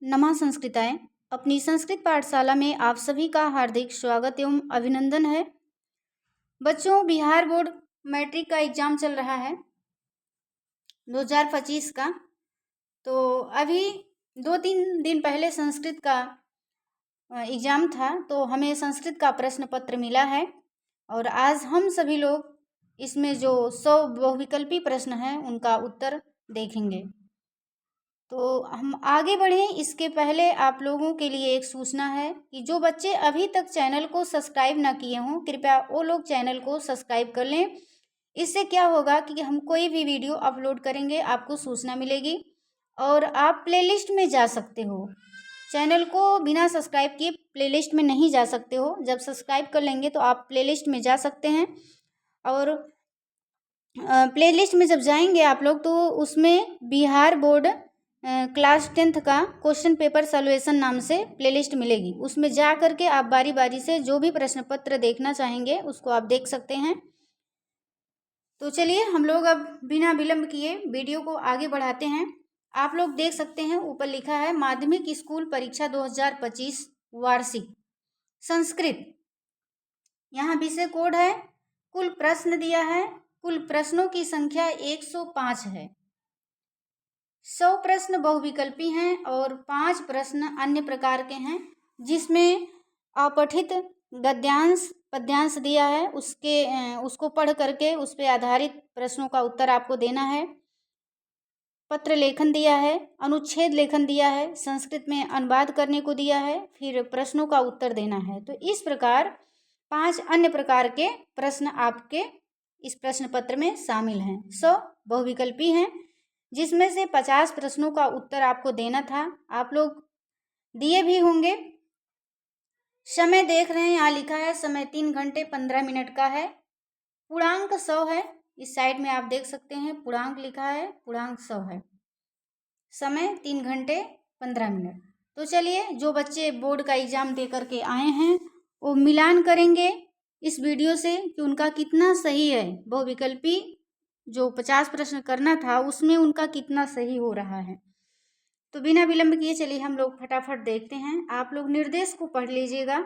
नमः संस्कृताय। अपनी संस्कृत पाठशाला में आप सभी का हार्दिक स्वागत एवं अभिनंदन है। बच्चों, बिहार बोर्ड मैट्रिक का एग्ज़ाम चल रहा है 2025 का। तो अभी 2-3 दिन पहले संस्कृत का एग्ज़ाम था, तो हमें संस्कृत का प्रश्न पत्र मिला है और आज हम सभी लोग इसमें जो 100 बहुविकल्पी प्रश्न हैं उनका उत्तर देखेंगे। तो हम आगे बढ़ें इसके पहले आप लोगों के लिए एक सूचना है कि जो बच्चे अभी तक चैनल को सब्सक्राइब ना किए हों, कृपया वो लोग चैनल को सब्सक्राइब कर लें। इससे क्या होगा कि हम कोई भी वीडियो अपलोड करेंगे आपको सूचना मिलेगी और आप प्लेलिस्ट में जा सकते हो। चैनल को बिना सब्सक्राइब किए प्लेलिस्ट में नहीं जा सकते हो। जब सब्सक्राइब कर लेंगे तो आप प्लेलिस्ट में जा सकते हैं और प्लेलिस्ट में जब जाएंगे आप लोग तो उसमें बिहार बोर्ड क्लास 10th का क्वेश्चन पेपर सॉल्यूशन नाम से प्लेलिस्ट मिलेगी। उसमें जा करके आप बारी बारी से जो भी प्रश्न पत्र देखना चाहेंगे उसको आप देख सकते हैं। तो चलिए हम लोग अब बिना विलंब किए वीडियो को आगे बढ़ाते हैं। आप लोग देख सकते हैं ऊपर लिखा है माध्यमिक स्कूल परीक्षा 2025 वार्षिक संस्कृत। यहाँ विषय कोड है, कुल प्रश्न दिया है, कुल प्रश्नों की संख्या 105 है। 100 प्रश्न बहुविकल्पी हैं और 5 प्रश्न अन्य प्रकार के हैं, जिसमें अपठित गद्यांश पद्यांश दिया है, उसको पढ़ करके उस पर आधारित प्रश्नों का उत्तर आपको देना है। पत्र लेखन दिया है, अनुच्छेद लेखन दिया है, संस्कृत में अनुवाद करने को दिया है, फिर प्रश्नों का उत्तर देना है। तो इस प्रकार 5 अन्य प्रकार के प्रश्न आपके इस प्रश्न पत्र में शामिल हैं। 100 बहुविकल्पी हैं, जिसमें से 50 प्रश्नों का उत्तर आपको देना था। आप लोग दिए भी होंगे। समय देख रहे हैं, यहाँ लिखा है समय 3 घंटे 15 मिनट का है। पूर्णांक 100 है। इस साइड में आप देख सकते हैं पूर्णांक लिखा है, पूर्णांक 100 है। समय 3 घंटे 15 मिनट। तो चलिए, जो बच्चे बोर्ड का एग्जाम दे करके आए हैं वो मिलान करेंगे इस वीडियो से कि उनका कितना सही है। बहुविकल्पी जो 50 प्रश्न करना था उसमें उनका कितना सही हो रहा है। तो बिना विलंब किए चलिए हम लोग फटाफट देखते हैं। आप लोग निर्देश को पढ़ लीजिएगा।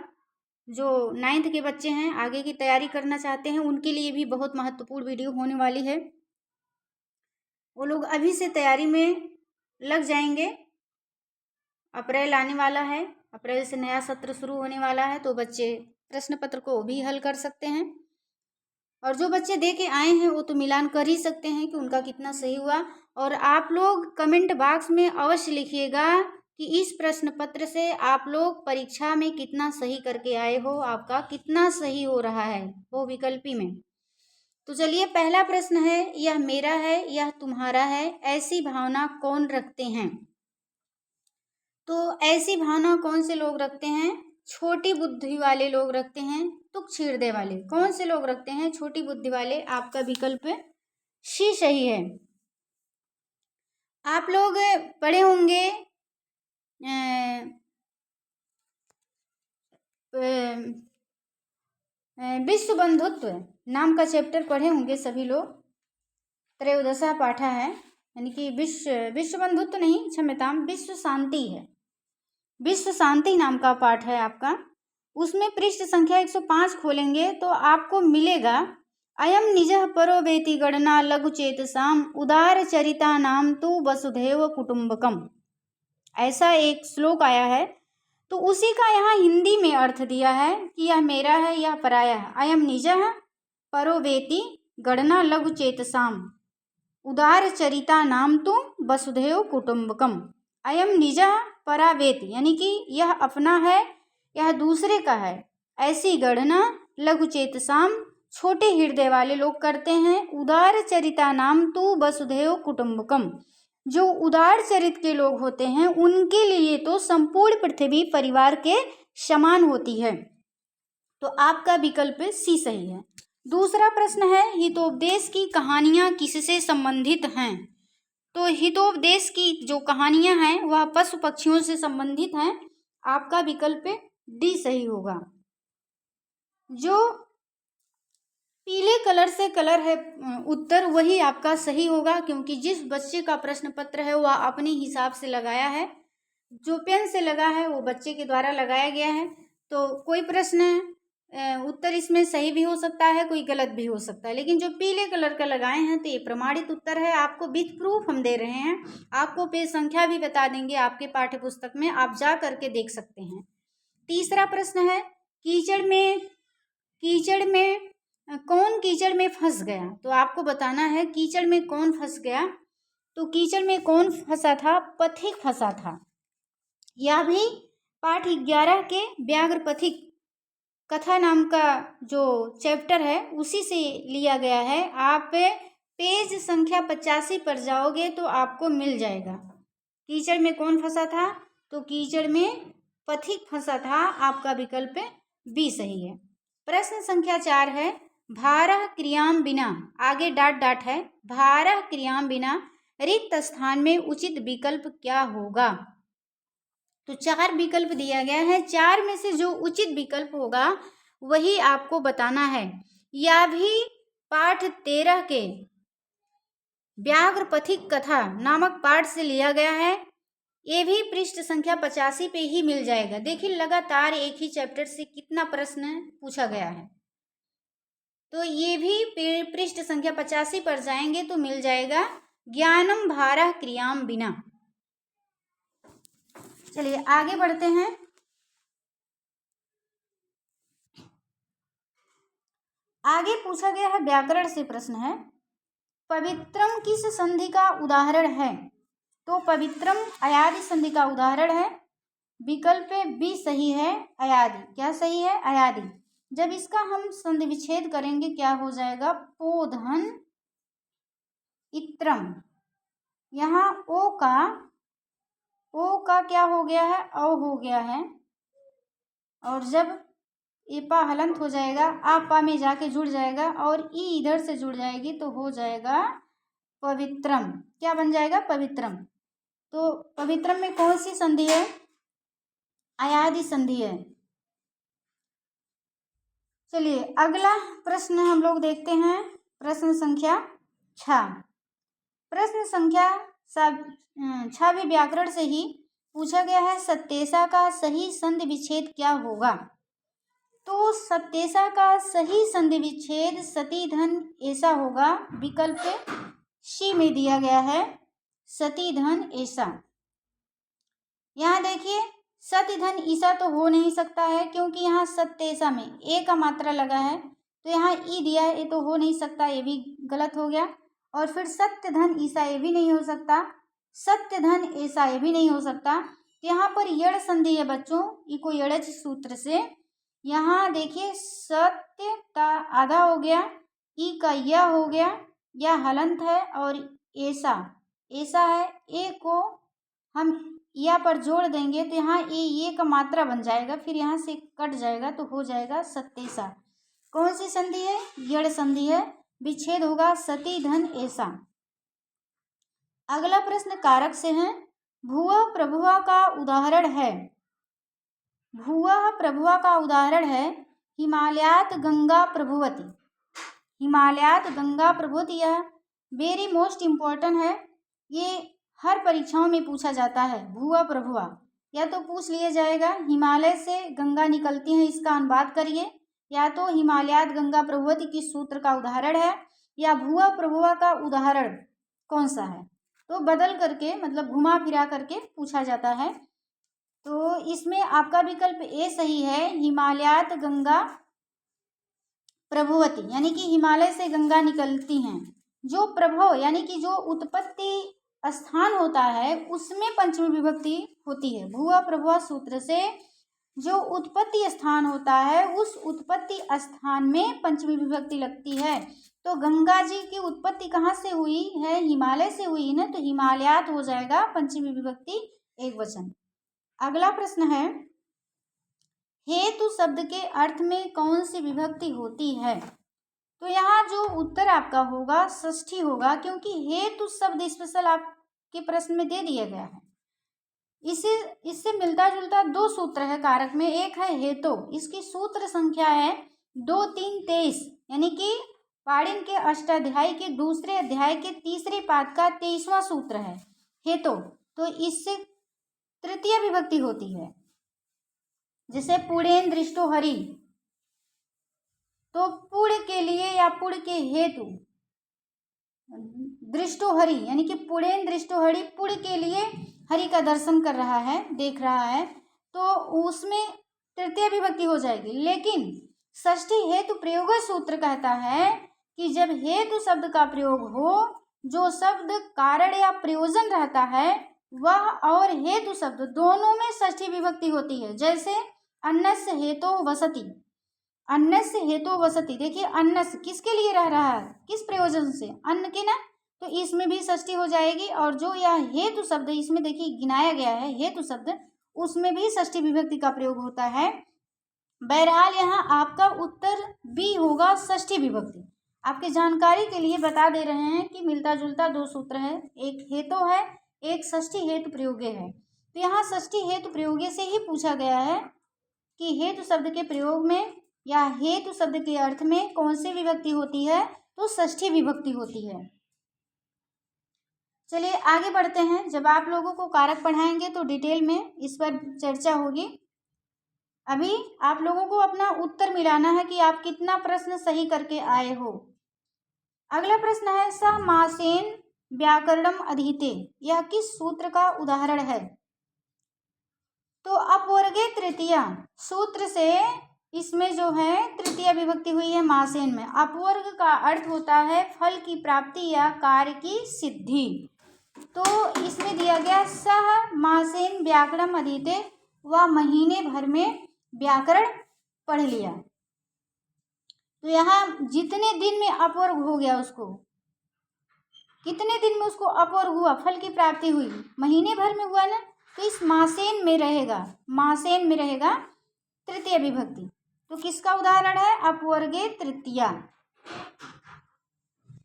जो 9th के बच्चे हैं, आगे की तैयारी करना चाहते हैं, उनके लिए भी बहुत महत्वपूर्ण वीडियो होने वाली है। वो लोग अभी से तैयारी में लग जाएंगे। अप्रैल आने वाला है, अप्रैल से नया सत्र शुरू होने वाला है, तो बच्चे प्रश्न पत्र को भी हल कर सकते हैं। और जो बच्चे दे के आए हैं वो तो मिलान कर ही सकते हैं कि उनका कितना सही हुआ। और आप लोग कमेंट बॉक्स में अवश्य लिखिएगा कि इस प्रश्न पत्र से आप लोग परीक्षा में कितना सही करके आए हो, आपका कितना सही हो रहा है वो विकल्पी में। तो चलिए, पहला प्रश्न है, यह मेरा है, यह तुम्हारा है, ऐसी भावना कौन रखते हैं। तो ऐसी भावना कौन से लोग रखते हैं? छोटी बुद्धि वाले लोग रखते हैं। तुच्छ हृदय वाले कौन से लोग रखते हैं? छोटी बुद्धि वाले। आपका विकल्प सी सही है। आप लोग पढ़े होंगे विश्व बंधुत्व नाम का चैप्टर पढ़े होंगे सभी लोग। त्रयोदशा पाठा है, यानी कि विश्व बंधुत्व नहीं, क्षम्यताम, विश्व शांति है। विश्व शांति नाम का पाठ है आपका। उसमें पृष्ठ संख्या 105 खोलेंगे तो आपको मिलेगा, अयम निजः परो वेति गणना लघु चेतसाम उदार चरिता नाम तु वसुधैव कुटुंबकम। ऐसा एक श्लोक आया है, तो उसी का यहाँ हिंदी में अर्थ दिया है कि यह मेरा है, यह पराया है। अयम निजः परो वेति गणना लघु चेतसाम उदार चरिता नाम तु वसुधैव कुटुंबकम। अयम निजः परा वेति, यानी कि यह अपना है, यह दूसरे का है। ऐसी गणना लघु चेतसाम छोटे हृदय वाले लोग करते हैं। उदार चरिता नाम तु वसुधैव कुटुंबकम, जो उदार चरित के लोग होते हैं उनके लिए तो संपूर्ण पृथ्वी परिवार के समान होती है। तो आपका विकल्प सी सही है। दूसरा प्रश्न है, हितोपदेश की कहानियां किससे संबंधित हैं। तो हितोपदेश की जो कहानियां हैं वह पशु पक्षियों से संबंधित हैं। आपका विकल्प डी सही होगा। जो पीले कलर से कलर है उत्तर, वही आपका सही होगा, क्योंकि जिस बच्चे का प्रश्न पत्र है वह अपने हिसाब से लगाया है। जो पेन से लगा है वो बच्चे के द्वारा लगाया गया है। तो कोई प्रश्न उत्तर इसमें सही भी हो सकता है, कोई गलत भी हो सकता है, लेकिन जो पीले कलर का लगाए हैं तो ये प्रमाणित उत्तर है। आपको विथ प्रूफ हम दे रहे हैं, आपको पेज संख्या भी बता देंगे आपके पाठ्य पुस्तक में, आप जा करके देख सकते हैं। तीसरा प्रश्न है, कीचड़ में कौन कीचड़ में फंस गया? तो आपको बताना है कीचड़ में कौन फंस गया। तो कीचड़ में कौन फंसा था? पथिक फंसा था। यह भी पाठ 11 के व्याघ्र पथिक कथा नाम का जो चैप्टर है उसी से लिया गया है। आप पेज संख्या 85 पर जाओगे तो आपको मिल जाएगा। कीचड़ में कौन फंसा था? तो कीचड़ में पथिक फंसा था। आपका विकल्प बी सही है। प्रश्न संख्या 4 है, भारः क्रियाम बिना, आगे डाट डाट है, भारः क्रियाम बिना रिक्त स्थान में उचित विकल्प क्या होगा? तो 4 विकल्प दिया गया है, 4 में से जो उचित विकल्प होगा वही आपको बताना है। यह भी पाठ 13 के व्याघ्र पथिक कथा नामक पाठ से लिया गया है। ये भी पृष्ठ संख्या 85 पे ही मिल जाएगा। देखिए लगातार एक ही चैप्टर से कितना प्रश्न पूछा गया है। तो ये भी पृष्ठ संख्या 85 पर जाएंगे तो मिल जाएगा, ज्ञानम भारः क्रियाम बिना। चलिए आगे बढ़ते हैं। आगे पूछा गया है व्याकरण से प्रश्न है, पवित्रम किस संधि का उदाहरण है? तो पवित्रम अयादि संधि का उदाहरण है। विकल्प बी सही है, अयादि। क्या सही है? अयादि। जब इसका हम संधि विच्छेद करेंगे क्या हो जाएगा? पोधन इत्रम। यहाँ ओ का क्या हो गया है? औ हो गया है, और जब एपा हलंत हो जाएगा, आपा में जाके जुड़ जाएगा और ई इधर से जुड़ जाएगी तो हो जाएगा पवित्रम। क्या बन जाएगा? पवित्रम। तो पवित्रम में कौन सी संधि है? अयादि संधि है। चलिए अगला प्रश्न हम लोग देखते हैं, प्रश्न संख्या 6। प्रश्न संख्या 6 भी व्याकरण से ही पूछा गया है, सत्तेसा का सही संधि विच्छेद क्या होगा? तो सत्तेसा का सही संधि विच्छेद सती धन ऐसा होगा। विकल्प सी में दिया गया है, सती धन ऐसा। यहाँ देखिए सती धन ईसा तो हो नहीं सकता है, क्योंकि यहाँ सत्तेसा में ए का मात्रा लगा है, तो यहाँ ई दिया है, ये तो हो नहीं सकता, ये भी गलत हो गया। और फिर सत्य धन ईसा, ये भी नहीं हो सकता। सत्य धन ऐसा, ये भी नहीं हो सकता। यहाँ पर यड़ संधि है बच्चों, इको यड़ज सूत्र से। यहाँ देखिए सत्य का आधा हो गया, ई का यह हो गया, यह हलंत है, और ऐसा ऐसा है। ए को हम या पर जोड़ देंगे तो यहाँ ये का मात्रा बन जाएगा, फिर यहाँ से कट जाएगा तो हो जाएगा सत्तेसा। कौन सी संधि है? यड़ संधि है। विच्छेद होगा सती धन ऐसा। अगला प्रश्न कारक से है, भुवः प्रभुआ का उदाहरण है। भुवः प्रभुआ का उदाहरण है हिमालयात गंगा प्रभुवती। हिमालयात गंगा प्रभुवती, यह वेरी मोस्ट इम्पोर्टेंट है, ये हर परीक्षाओं में पूछा जाता है। भुवः प्रभुआ या तो पूछ लिया जाएगा हिमालय से गंगा निकलती है, इसका अनुवाद करिए, या तो हिमालयात गंगा प्रभुवती किस सूत्र का उदाहरण है, या भुवः प्रभुआ का उदाहरण कौन सा है। तो बदल करके मतलब घुमा फिरा करके पूछा जाता है। तो इसमें आपका विकल्प ए सही है, हिमालयात गंगा प्रभुवती, यानी कि हिमालय से गंगा निकलती हैं। जो प्रभव यानी कि जो उत्पत्ति स्थान होता है उसमें पंचमी विभक्ति होती है। भुवः प्रभुआ सूत्र से जो उत्पत्ति स्थान होता है उस उत्पत्ति स्थान में पंचमी विभक्ति लगती है। तो गंगा जी की उत्पत्ति कहाँ से हुई है? हिमालय से हुई ना, तो हिमालयात हो जाएगा पंचमी विभक्ति एक वचन। अगला प्रश्न है, हेतु शब्द के अर्थ में कौन सी विभक्ति होती है? तो यहाँ जो उत्तर आपका होगा षष्ठी होगा, क्योंकि हेतु शब्द स्पेशल आपके प्रश्न में दे दिया गया है। इससे मिलता जुलता 2 सूत्र है कारक में। एक है हेतु, इसकी सूत्र संख्या है 2, 3, 23, यानी कि पाणिनि के अष्टाध्यायी के दूसरे अध्याय के तीसरे पाद का 23वां सूत्र है हेतु। तो इससे तृतीय विभक्ति होती है। जैसे पुणेन दृष्टो हरि, तो पुण्य के लिए या पुण्य के हेतु दृष्टो हरि, यानी कि पुणेन दृष्टो हरि, पुण्य के लिए हरि का दर्शन कर रहा है, देख रहा है, तो उसमें तृतीय विभक्ति हो जाएगी। लेकिन षष्ठी हेतु प्रयोग सूत्र कहता है कि जब हेतु शब्द का प्रयोग हो, जो शब्द कारण या प्रयोजन रहता है वह और हेतु शब्द दोनों में षष्ठी विभक्ति होती है। जैसे अन्नस्य हेतु वसति, अन्नस्य हेतु वसति, देखिए अन्नस्य किसके लिए रह रहा है, किस प्रयोजन से, अन्न के ना, तो इसमें भी षष्ठी हो जाएगी। और जो यह हेतु शब्द इसमें देखिए गिनाया गया है हेतु शब्द, उसमें भी षष्ठी विभक्ति का प्रयोग होता है। बहरहाल यहाँ आपका उत्तर बी होगा, षष्ठी विभक्ति। आपकी जानकारी के लिए बता दे रहे हैं कि मिलता जुलता दो सूत्र है, एक हेतु है, एक षष्ठी हेतु प्रयोगे है। तो यहाँ षष्ठी हेतु प्रयोगे से ही पूछा गया है कि हेतु शब्द के प्रयोग में या हेतु शब्द के अर्थ में कौन सी विभक्ति होती है, तो षष्ठी विभक्ति होती है। चलिए आगे बढ़ते हैं। जब आप लोगों को कारक पढ़ाएंगे तो डिटेल में इस पर चर्चा होगी। अभी आप लोगों को अपना उत्तर मिलाना है कि आप कितना प्रश्न सही करके आए हो। अगला प्रश्न है स मासेन व्याकरणम अधीते, यह किस सूत्र का उदाहरण है? तो अपवर्गे तृतीया सूत्र से इसमें जो है तृतीय विभक्ति हुई है मासेन में। अपवर्ग का अर्थ होता है फल की प्राप्ति या कार्य की सिद्धि। तो इसमें दिया गया सह मासेन व्याकरणम अधीते, वह महीने भर में व्याकरण पढ़ लिया। तो यहाँ जितने दिन में अपवर्ग हो गया, उसको कितने दिन में उसको अपवर्ग हुआ, फल की प्राप्ति हुई, महीने भर में हुआ ना, तो इस मासेन में रहेगा, मासेन में रहेगा तृतीय विभक्ति। तो किसका उदाहरण है? अपवर्गे तृतीया।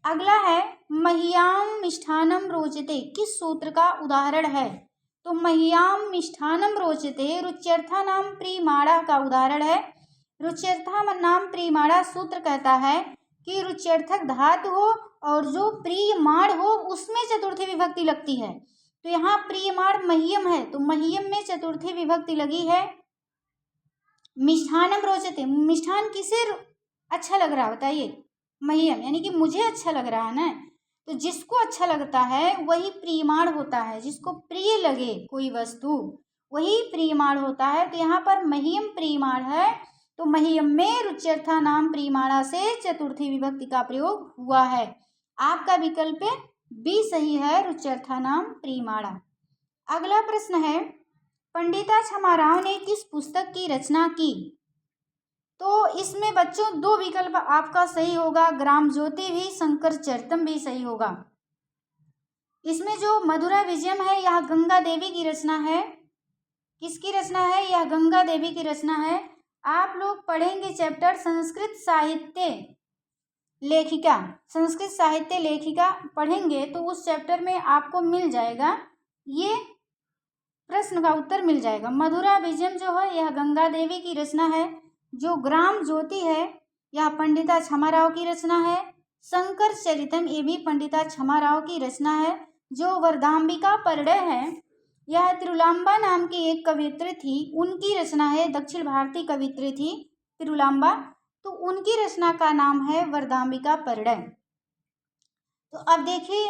अगला है मह्याम मिष्ठानम रोचते, किस सूत्र का उदाहरण है? तो मह्याम मिष्ठानम रोचते रुच्यर्था नाम प्रीमाणा का उदाहरण है। रुच्यर्था नाम प्रीमाणा सूत्र कहता है कि रुच्यर्थक धातु हो और जो प्रीमाण हो उसमें चतुर्थी विभक्ति लगती है। तो यहाँ प्रीमाण मह्यम है, तो मह्यम में चतुर्थी विभक्ति लगी है। मिष्ठानम रोचते, मिष्ठान किसे अच्छा लग रहा है बताइए? मह्यम, यानी कि मुझे अच्छा लग रहा है ना। तो जिसको अच्छा लगता है वही प्रियमाण होता है, जिसको प्रिय लगे कोई वस्तु वही प्रियमाण होता है। तो यहाँ पर मह्यम प्रियमाण है, तो मह्यम में रुच्यर्था नाम प्रियमाणा से चतुर्थी विभक्ति का प्रयोग हुआ है। आपका विकल्प बी सही है, रुच्यर्था नाम प्रियमाणा। अगला प्रश्न है पंडिता छमाराव ने किस पुस्तक की रचना की? तो इसमें बच्चों दो विकल्प आपका सही होगा, ग्राम ज्योति भी, शंकर चरितम भी सही होगा। इसमें जो मधुरा विजयम है यह गंगा देवी की रचना है। किसकी रचना है? यह गंगा देवी की रचना है। आप लोग पढ़ेंगे चैप्टर संस्कृत साहित्य लेखिका, संस्कृत साहित्य लेखिका पढ़ेंगे तो उस चैप्टर में आपको मिल जाएगा, ये प्रश्न का उत्तर मिल जाएगा। मधुरा विजयम जो है यह गंगा देवी की रचना है। जो ग्राम ज्योति है यह पंडिता छमाराव की रचना है। शंकर चरितम ये भी पंडिता छमाराव की रचना है। जो वरदाम्बिका परिणय है यह तिरुलांबा नाम की एक कवियत्री थी, उनकी रचना है। दक्षिण भारतीय कवियत्री थी तिरुलांबा, तो उनकी रचना का नाम है वरदाम्बिका परिणय। तो अब देखिए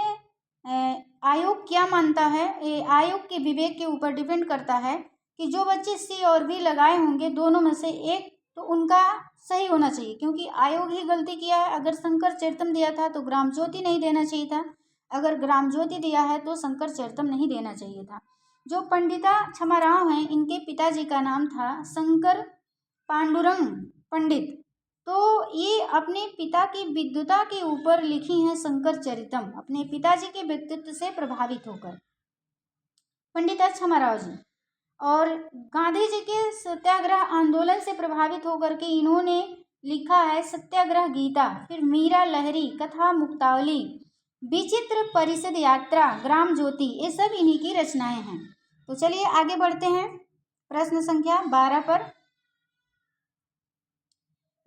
आयोग क्या मानता है, आयोग के विवेक के ऊपर डिपेंड करता है कि जो बच्चे सी और बी लगाए होंगे दोनों में से एक, तो उनका सही होना चाहिए, क्योंकि आयोग ही गलती किया है। अगर शंकर चरितम दिया था तो ग्राम ज्योति नहीं देना चाहिए था, अगर ग्राम ज्योति दिया है तो शंकर चरितम नहीं देना चाहिए था। जो पंडिता छमाराव हैं इनके पिताजी का नाम था शंकर पांडुरंग पंडित, तो ये अपने पिता की विद्वता के ऊपर लिखी हैं शंकर चरितम, अपने पिताजी के व्यक्तित्व से प्रभावित होकर पंडिता छमाराव जी। और गांधी जी के सत्याग्रह आंदोलन से प्रभावित होकर के इन्होंने लिखा है सत्याग्रह गीता, फिर मीरा लहरी, कथा मुक्तावली, विचित्र परिषद यात्रा, ग्राम ज्योति, ये सब इन्हीं की रचनाएं हैं। तो चलिए आगे बढ़ते हैं प्रश्न संख्या 12 पर।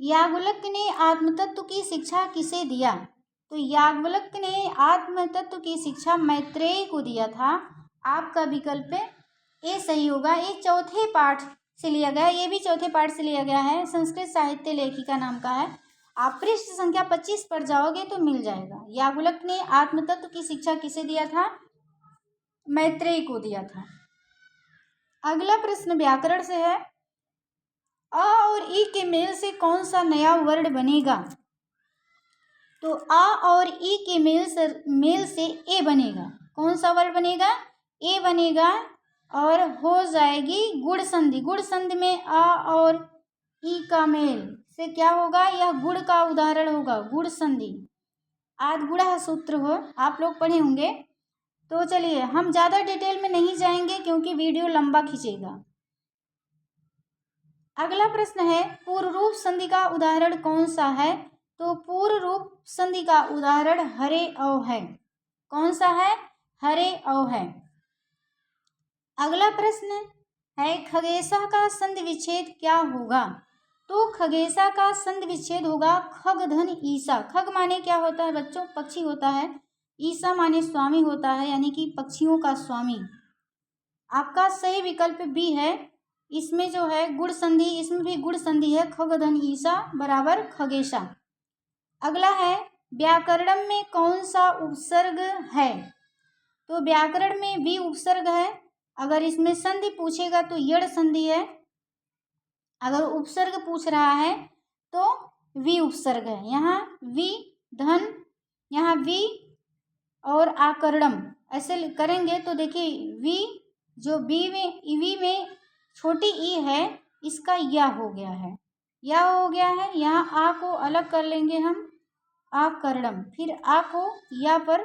याज्ञवल्क्य ने आत्मतत्व की शिक्षा किसे दिया? तो याज्ञवल्क्य ने आत्मतत्व की शिक्षा मैत्रेय को दिया था। आपका विकल्प ए सही होगा। ये चौथे पाठ से लिया गया है, ये भी चौथे पाठ से लिया गया है। संस्कृत साहित्य लेखिका नाम का है। आप पृष्ठ संख्या 25 पर जाओगे तो मिल जाएगा। याज्ञवल्क्य ने आत्मतत्व की शिक्षा किसे दिया था? मैत्रेयी को दिया था। अगला प्रश्न व्याकरण से है। अ और ई के मेल से कौन सा नया वर्ण बनेगा? तो आ और ई के मेल से ए बनेगा। कौन सा वर्ण बनेगा? ए बनेगा और हो जाएगी गुण संधि। गुण संधि में आ और ई का मेल से क्या होगा? यह गुण का उदाहरण होगा, गुण संधि। आद्गुणः सूत्र हो, आप लोग पढ़े होंगे। तो चलिए हम ज़्यादा डिटेल में नहीं जाएंगे क्योंकि वीडियो लंबा खींचेगा। अगला प्रश्न है, पूर्व रूप संधि का उदाहरण कौन सा है? तो पूर्व रूप संधि का उदाहरण हरे औ है। कौन सा है? हरे औ है। अगला प्रश्न है, खगेशा का संधि विच्छेद क्या होगा? तो खगेशा का संधि विच्छेद होगा खग धन ईसा। खग माने क्या होता है बच्चों? पक्षी होता है। ईसा माने स्वामी होता है, यानी कि पक्षियों का स्वामी। आपका सही विकल्प बी है। इसमें जो है गुण संधि, इसमें भी गुण संधि है। खग धन ईसा बराबर खगेशा। अगला है, व्याकरण में कौन सा उपसर्ग है? तो व्याकरण में वी उपसर्ग है। अगर इसमें संधि पूछेगा तो यड़ संधि है। अगर उपसर्ग पूछ रहा है तो वी उपसर्ग है। यहाँ वी धन, यहाँ वी और आकर्णम ऐसे करेंगे तो देखिए वी जो वी में छोटी ई है, इसका या हो गया है, या हो गया है। यहाँ आ को अलग कर लेंगे हम, आकर्णम। फिर आ को या पर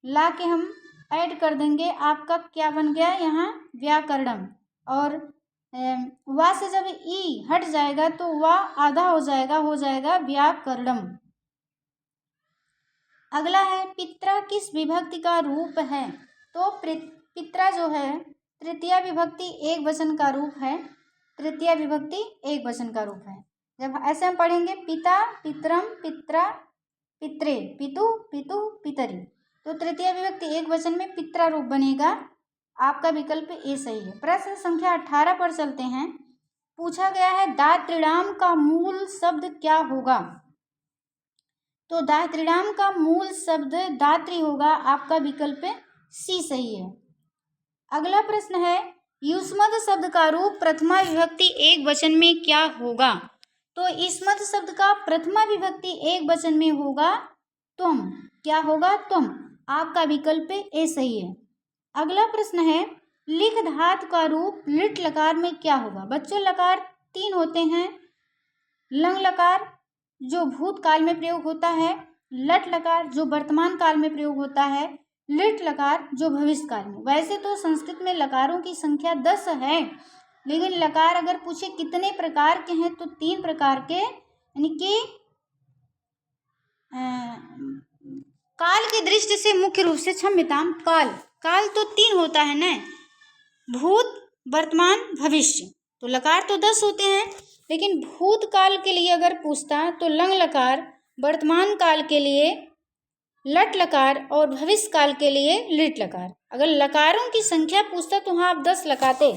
ला के हम ऐड कर देंगे। आपका क्या बन गया? यहाँ व्याकरणम। और वा से जब ई हट जाएगा तो वा आधा हो जाएगा व्याकरणम। अगला है, पित्रा किस विभक्ति का रूप है? तो पित्रा जो है तृतीया विभक्ति एक वचन का रूप है। तृतीया विभक्ति एक वचन का रूप है। जब ऐसे हम पढ़ेंगे पिता, पितरम, पित्रा, पित्रे, पितु, पितु, पितरी, तो तृतीया विभक्ति एक वचन में पित्रा रूप बनेगा। आपका विकल्प ए सही है। प्रश्न संख्या 18 पर चलते हैं। पूछा गया है, दात्रिणाम का मूल शब्द क्या होगा? तो दात्रिणाम का मूल शब्द दात्री होगा। आपका विकल्प सी सही है। अगला प्रश्न है, युष्मद् शब्द का रूप प्रथमा विभक्ति एक वचन में क्या होगा? तो युष्मद् शब्द का प्रथमा विभक्ति एक वचन में होगा तुम। क्या होगा? तुम। आपका विकल्प ए सही है। अगला प्रश्न है, लिख धातु का रूप लिट लकार में क्या होगा? बच्चों लकार 3 होते हैं। लंग लकार जो भूतकाल में प्रयोग होता है, लट लकार जो वर्तमान काल में प्रयोग होता है, लिट लकार जो भविष्य काल में। वैसे तो संस्कृत में लकारों की संख्या 10 है, लेकिन लकार अगर पूछे कितने प्रकार के हैं तो 3 प्रकार के, यानी कि काल की दृष्टि से मुख्य रूप से क्षम्यताम काल तो 3 होता है ना, भूत, वर्तमान, भविष्य। तो लकार तो 10 होते हैं, लेकिन भूतकाल के लिए अगर पूछता तो लंग लकार, वर्तमान काल के लिए लट लकार और भविष्य काल के लिए लिट लकार। अगर लकारों की संख्या पूछता तो हाँ आप 10 लगाते,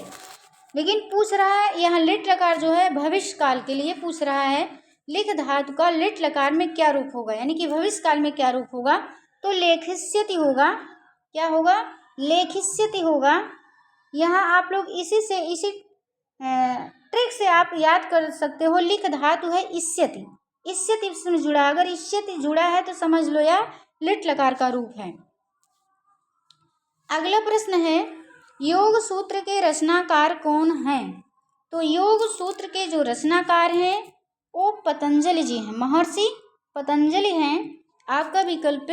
लेकिन पूछ रहा है यहाँ लिट लकार जो है भविष्य काल के लिए पूछ रहा है। लिख धातु का लिट लकार में क्या रूप होगा, यानी कि भविष्य काल में क्या रूप होगा? तो लेखिष्यति होगा। क्या होगा? लेखिष्यति होगा। यहाँ आप लोग इसी ट्रिक से आप याद कर सकते हो। लिख धातु है इष्यति, इष्यति इसमें जुड़ा, अगर इष्यति जुड़ा है तो समझ लो या लिट लकार का रूप है। अगला प्रश्न है, योग सूत्र के रचनाकार कौन हैं? तो योग सूत्र के जो रचनाकार हैं वो पतंजलि जी हैं, महर्षि पतंजलि हैं। आपका विकल्प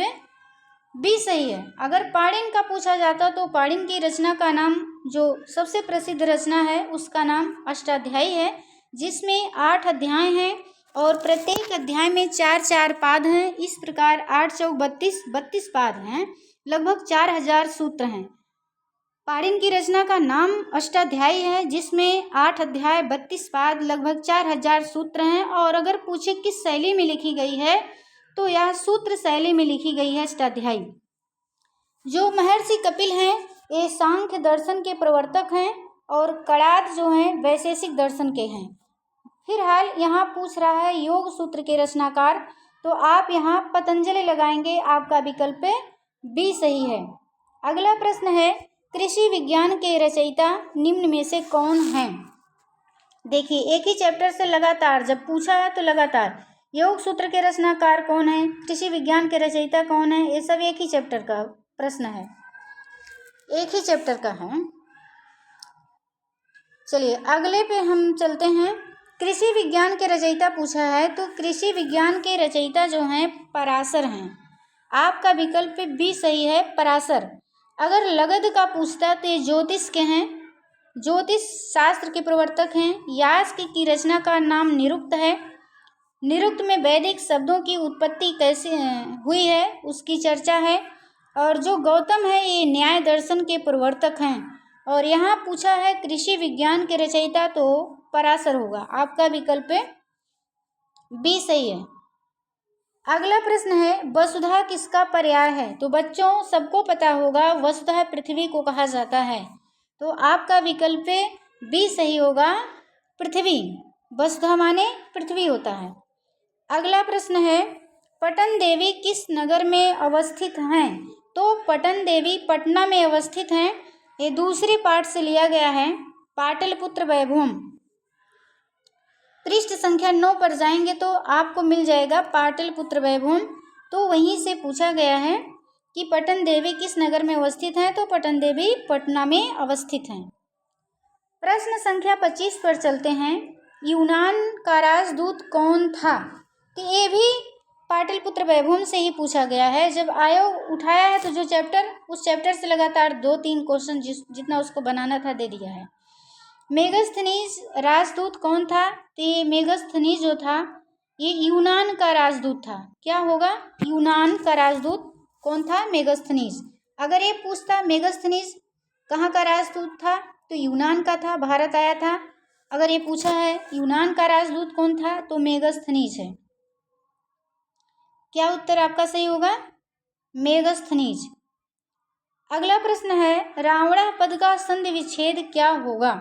बी सही है। अगर पाणिनि का पूछा जाता तो पाणिनि की रचना का नाम, जो सबसे प्रसिद्ध रचना है उसका नाम अष्टाध्यायी है, जिसमें 8 अध्याय हैं और प्रत्येक अध्याय में 4-4 पाद हैं। इस प्रकार 8 चौक 32 पाद हैं, लगभग 4000 सूत्र हैं। पाणिनि की रचना का नाम अष्टाध्यायी है, जिसमें 8 अध्याय 32 पाद लगभग 4000 सूत्र हैं। और अगर पूछे किस शैली में लिखी गई है तो यह सूत्र शैली में लिखी गई है अष्टाध्यायी। जो महर्षि कपिल हैं ये सांख्य दर्शन के प्रवर्तक हैं और कणाद जो हैं वैशेषिक दर्शन के हैं। फिलहाल यहाँ पूछ रहा है योग सूत्र के रचनाकार, तो आप यहाँ पतंजलि लगाएंगे, आपका विकल्प बी सही है। अगला प्रश्न है कृषि विज्ञान के रचयिता निम्न में से कौन हैं। देखिए एक ही चैप्टर से लगातार जब पूछा है तो लगातार योग सूत्र के रचनाकार कौन है, कृषि विज्ञान के रचयिता कौन है, ये सब एक ही चैप्टर का प्रश्न है, एक ही चैप्टर का है। चलिए अगले पे हम चलते हैं। कृषि विज्ञान के रचयिता पूछा है, तो कृषि विज्ञान के रचयिता जो हैं पराशर हैं। आपका विकल्प बी सही है, पराशर। अगर लगध का पूछता तो ये ज्योतिष के हैं, ज्योतिष शास्त्र के प्रवर्तक हैं। यास्क की रचना का नाम निरुक्त है। निरुक्त में वैदिक शब्दों की उत्पत्ति कैसे हुई है उसकी चर्चा है। और जो गौतम है ये न्याय दर्शन के प्रवर्तक हैं। और यहाँ पूछा है कृषि विज्ञान के रचयिता, तो पराशर होगा। आपका विकल्प बी सही है। अगला प्रश्न है वसुधा किसका पर्याय है। तो बच्चों सबको पता होगा वसुधा पृथ्वी को कहा जाता है, तो आपका विकल्प बी सही होगा, पृथ्वी। वसुधा माने पृथ्वी होता है। अगला प्रश्न है पटन देवी किस नगर में अवस्थित हैं। तो पटन देवी पटना में अवस्थित हैं। ये दूसरे पाठ से लिया गया है, पाटलिपुत्र वैभवम। पृष्ठ संख्या 9 पर जाएंगे तो आपको मिल जाएगा पाटलिपुत्र वैभवम। तो वहीं से पूछा गया है कि पटन देवी किस नगर में अवस्थित हैं, तो पटन देवी पटना में अवस्थित हैं। प्रश्न संख्या 25 पर चलते हैं। यूनान का राजदूत कौन था। तो ये भी पाटलिपुत्र वैभवम से ही पूछा गया है। जब आयोग उठाया है तो जो चैप्टर उस चैप्टर से लगातार 2-3 क्वेश्चन जितना उसको बनाना था दे दिया है। मेगस्थनीज राजदूत कौन था। तो ये मेगस्थनीज जो था ये यूनान का राजदूत था। क्या होगा, यूनान का राजदूत कौन था, मेगस्थनीज। अगर ये पूछता मेगस्थनीज कहाँ का राजदूत था, तो यूनान का था, भारत आया था। अगर ये पूछा है यूनान का राजदूत कौन था, तो मेगस्थनीज है। क्या उत्तर आपका सही होगा, मेगस्थनीज। अगला प्रश्न है रावणा पद का संधि विच्छेद क्या होगा।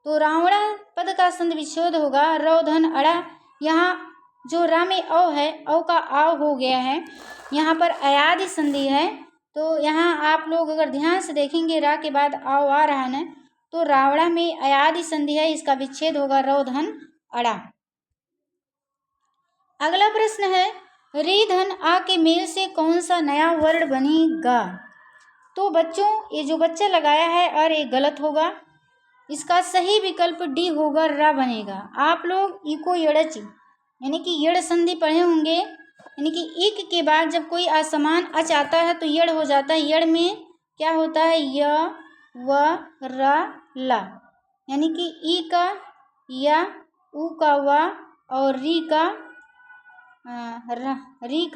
तो रावणा पद का संधि विच्छेद होगा रौ धन अड़ा। यहाँ जो रा में औ है, औ का आव हो गया है, यहाँ पर अयादि संधि है। तो यहाँ आप लोग अगर ध्यान से देखेंगे रा के बाद आव आ रहा है ना, तो रावणा में अयादि संधि है, इसका विच्छेद होगा रौ धन अड़ा। अगला प्रश्न है री धन आ के मेल से कौन सा नया वर्ण बनेगा। तो बच्चों ये जो बच्चा लगाया है और ये गलत होगा, इसका सही विकल्प डी होगा, रा बनेगा। आप लोग इको यड़च यानी कि यड़ संधि पढ़े होंगे, यानी कि इक के बाद जब कोई असमान अच आता है तो यड़ हो जाता है। यड़ में क्या होता है, य व र ला, यानी कि ई का या, उ का वा और री का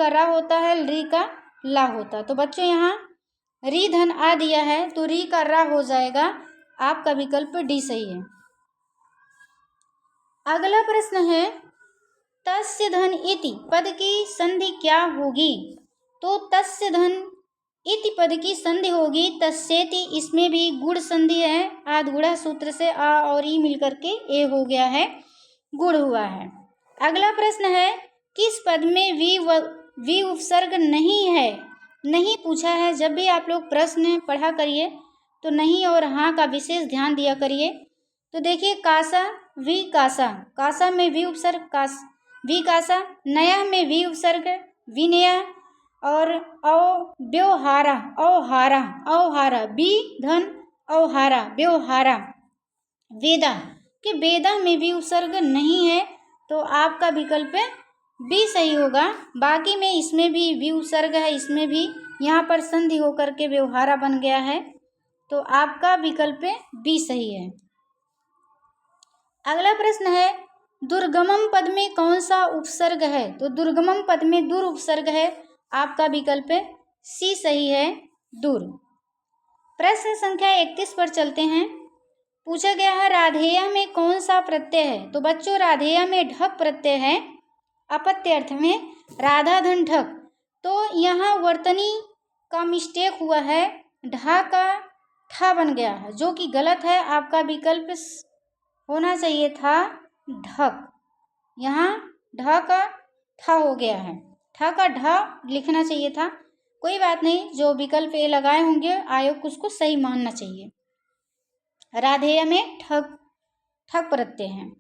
रा होता है, री का ला होता है। तो बच्चों यहाँ री धन आ दिया है तो री का रा हो जाएगा। आपका विकल्प डी सही है। अगला प्रश्न है तस्य धन इति पद की संधि क्या होगी। तो तस्य धन इति पद की संधि होगी तस्सेति। इसमें भी गुण संधि है, आद गुणा सूत्र से आ और ई मिलकर के ए हो गया है, गुण हुआ है। अगला प्रश्न है किस पद में वी उपसर्ग नहीं है। नहीं पूछा है। जब भी आप लोग प्रश्न पढ़ा करिए तो नहीं और हाँ का विशेष ध्यान दिया करिए। तो देखिए कासा वी कासा, कासा में वी उपसर्ग वी कासा, नया में वी उपसर्ग विनया, और औ व्यवहारा औहारा औहारा, बी धन औहारा व्यवहारा, वेदा के वेदा में भी उपसर्ग नहीं है, तो आपका विकल्प बी सही होगा। बाकी में इसमें भी वी उपसर्ग है, इसमें भी यहाँ पर संधि होकर के व्यवहारा बन गया है, तो आपका विकल्प बी सही है। अगला प्रश्न है दुर्गमम पद में कौन सा उपसर्ग है। तो दुर्गमम पद में दुर उपसर्ग है, आपका विकल्प सी सही है, दूर। प्रश्न संख्या 31 पर चलते हैं। पूछा गया है राधेय में कौन सा प्रत्यय है। तो बच्चों राधेय में ढक प्रत्यय है, अपत्य अर्थ में राधा धन ढक। तो यहाँ वर्तनी का मिस्टेक हुआ है, ढा का ठ बन गया है, जो कि गलत है। आपका विकल्प होना चाहिए था ढक। यहाँ ढ का ठ हो गया है, ठ का ढ लिखना चाहिए था। कोई बात नहीं, जो विकल्प ए लगाए होंगे आयोग को उसको सही मानना चाहिए। राधेय में ठक ठक प्रत्यय है,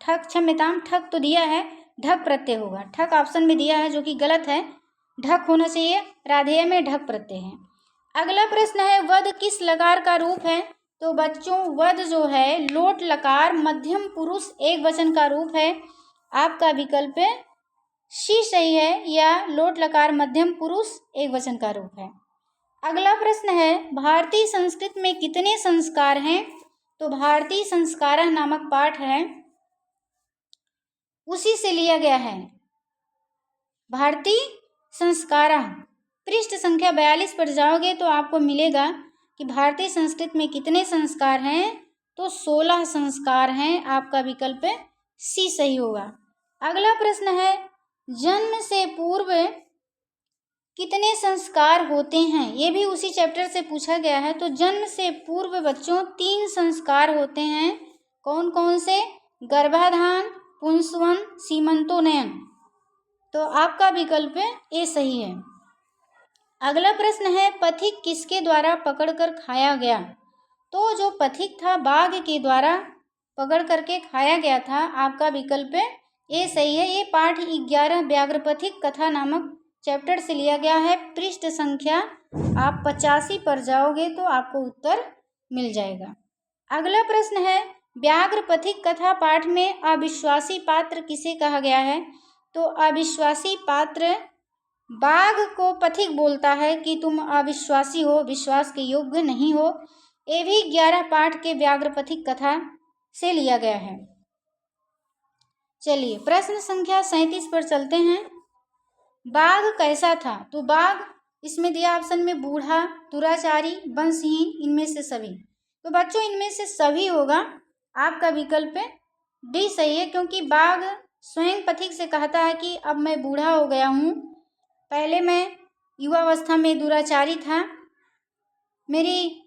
ठक क्षम्यताम, ठक तो दिया है, ढक प्रत्यय होगा। ठक ऑप्शन में दिया है जो कि गलत है, ढक होना चाहिए। राधेय में ढक प्रत्यय है। अगला प्रश्न है वध किस लकार का रूप है? तो बच्चों वध जो है लोट लकार मध्यम पुरुष एक वचन का रूप है। आपका विकल्प सी सही है, या लोट लकार मध्यम पुरुष एक वचन का रूप है। अगला प्रश्न है भारतीय संस्कृत में कितने संस्कार हैं? तो भारतीय संस्कार नामक पाठ है, उसी से लिया गया है। भारतीय संस्कार पृष्ठ संख्या 42 पर जाओगे तो आपको मिलेगा कि भारतीय संस्कृत में कितने संस्कार हैं? तो 16 संस्कार हैं। आपका विकल्प सी सही होगा। अगला प्रश्न है जन्म से पूर्व कितने संस्कार होते हैं? ये भी उसी चैप्टर से पूछा गया है। तो जन्म से पूर्व बच्चों 3 संस्कार होते हैं। कौन कौन से? गर्भाधान, पुंसवन, सीमंतोन्नयन। तो आपका विकल्प ए सही है। अगला प्रश्न है पथिक किसके द्वारा पकड़कर खाया गया? तो जो पथिक था बाघ के द्वारा पकड़ करके खाया गया था। आपका विकल्प ए सही है। ये पाठ 11 व्याघ्र पथिक कथा नामक चैप्टर से लिया गया है। पृष्ठ संख्या आप 85 पर जाओगे तो आपको उत्तर मिल जाएगा। अगला प्रश्न है व्याघ्र पथिक कथा पाठ में अविश्वासी पात्र किसे कहा गया है? तो अविश्वासी पात्र बाघ को पथिक बोलता है कि तुम अविश्वासी हो, विश्वास के योग्य नहीं हो। ये भी 11 पाठ के व्याघ्र पथिक कथा से लिया गया है। चलिए प्रश्न संख्या 37 पर चलते हैं। बाघ कैसा था? तो बाघ इसमें दिया ऑप्शन में बूढ़ा, दुराचारी, वंशहीन, इनमें से सभी। तो बच्चों इनमें से सभी होगा। आपका विकल्प डी सही है, क्योंकि बाघ स्वयं पथिक से कहता है कि अब मैं बूढ़ा हो गया हूँ, पहले मैं युवावस्था में दुराचारी था, मेरी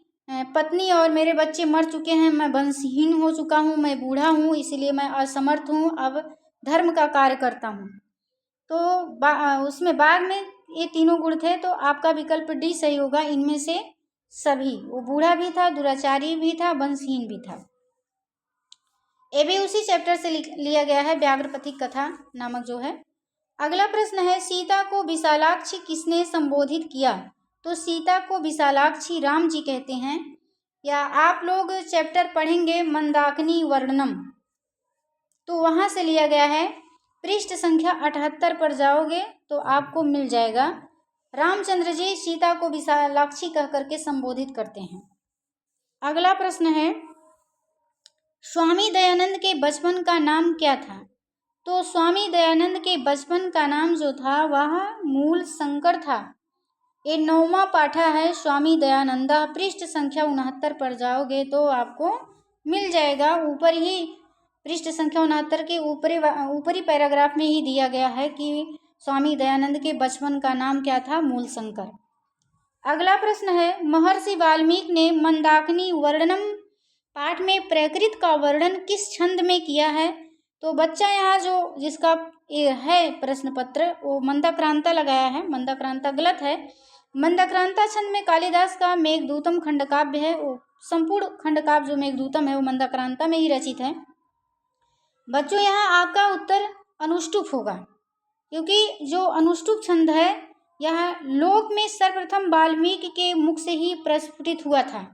पत्नी और मेरे बच्चे मर चुके हैं, मैं वंशहीन हो चुका हूँ, मैं बूढ़ा हूँ, इसलिए मैं असमर्थ हूँ, अब धर्म का कार्य करता हूँ। तो उसमें बाघ में ये तीनों गुण थे। तो आपका विकल्प डी सही होगा। इनमें से सभी, वो बूढ़ा भी था, दुराचारी भी था, वंशहीन भी था। ये भी उसी चैप्टर से लिया गया है, व्याघ्र पथिक कथा नामक जो है। अगला प्रश्न है सीता को विशालाक्षी किसने संबोधित किया? तो सीता को विशालाक्षी राम जी कहते हैं। या आप लोग चैप्टर पढ़ेंगे मंदाकिनी वर्णनम, तो वहाँ से लिया गया है। पृष्ठ संख्या 78 पर जाओगे तो आपको मिल जाएगा। रामचंद्र जी सीता को विशालाक्षी कह करके संबोधित करते हैं। अगला प्रश्न है स्वामी दयानंद के बचपन का नाम क्या था? तो स्वामी दयानंद के बचपन का नाम जो था वह मूल शंकर था। ये 9वां पाठा है स्वामी दयानंदा। पृष्ठ संख्या 69 पर जाओगे तो आपको मिल जाएगा। ऊपर ही पृष्ठ संख्या 69 के ऊपरी पैराग्राफ में ही दिया गया है कि स्वामी दयानंद के बचपन का नाम क्या था? मूल शंकर। अगला प्रश्न है महर्षि वाल्मीकि ने मंदाकिनी वर्णनम पाठ में प्रकृति का वर्णन किस छंद में किया है? तो बच्चा यहाँ जो जिसका है प्रश्न पत्र वो मंदाक्रांता लगाया है। मंदाक्रांता गलत है। मंदाक्रांता छंद में कालिदास का मेघदूतम खंडकाव्य है। वो संपूर्ण खंडकाव्य जो मेघदूतम है वो मंदाक्रांता में ही रचित है। बच्चों यहाँ आपका उत्तर अनुष्टुप होगा, क्योंकि जो अनुष्टुप छंद है यह लोक में सर्वप्रथम वाल्मीकि के मुख से ही प्रस्फुटित हुआ था।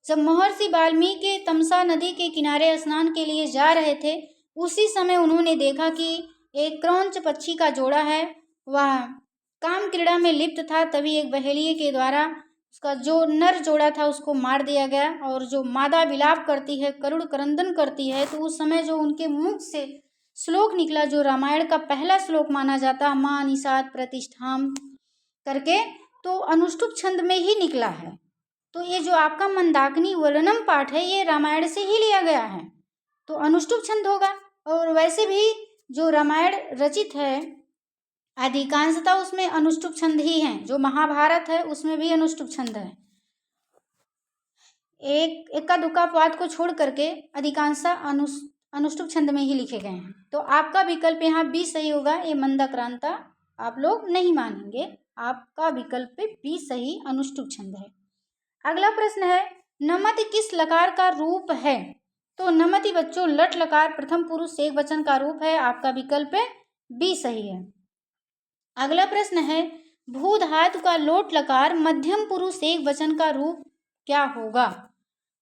जब महर्षि वाल्मीकि तमसा नदी के किनारे स्नान के लिए जा रहे थे, उसी समय उन्होंने देखा कि एक क्रौंच पक्षी का जोड़ा है, वह काम क्रीड़ा में लिप्त था। तभी एक बहेलिये के द्वारा उसका जो नर जोड़ा था उसको मार दिया गया। और जो मादा विलाप करती है, करुण क्रंदन करती है, तो उस समय जो उनके मुख से श्लोक निकला जो रामायण का पहला श्लोक माना जाता, मां निषाद प्रतिष्ठाम करके, तो अनुष्टुप छंद में ही निकला है। तो ये जो आपका मंदाकिनी वर्णनम पाठ है ये रामायण से ही लिया गया है, तो अनुष्टुप छंद होगा। और वैसे भी जो रामायण रचित है अधिकांशतः उसमें अनुष्टुप छंद ही हैं। जो महाभारत है उसमें भी अनुष्टुप छंद है। एक इक्का दुक्का अपवाद को छोड़ करके अधिकांशतः अनुष्टुप छंद में ही लिखे गए हैं। तो आपका विकल्प यहाँ बी सही होगा। ये मंदाक्रांता आप लोग नहीं मानेंगे, आपका विकल्प बी सही अनुष्टुप छंद है। अगला प्रश्न है, नमति किस लकार का रूप है? तो नमति बच्चों लट लकार प्रथम पुरुष एक वचन का रूप है। आपका विकल्प बी सही है। अगला प्रश्न है, भू धातु का लोट लकार मध्यम पुरुष एक वचन का रूप क्या होगा?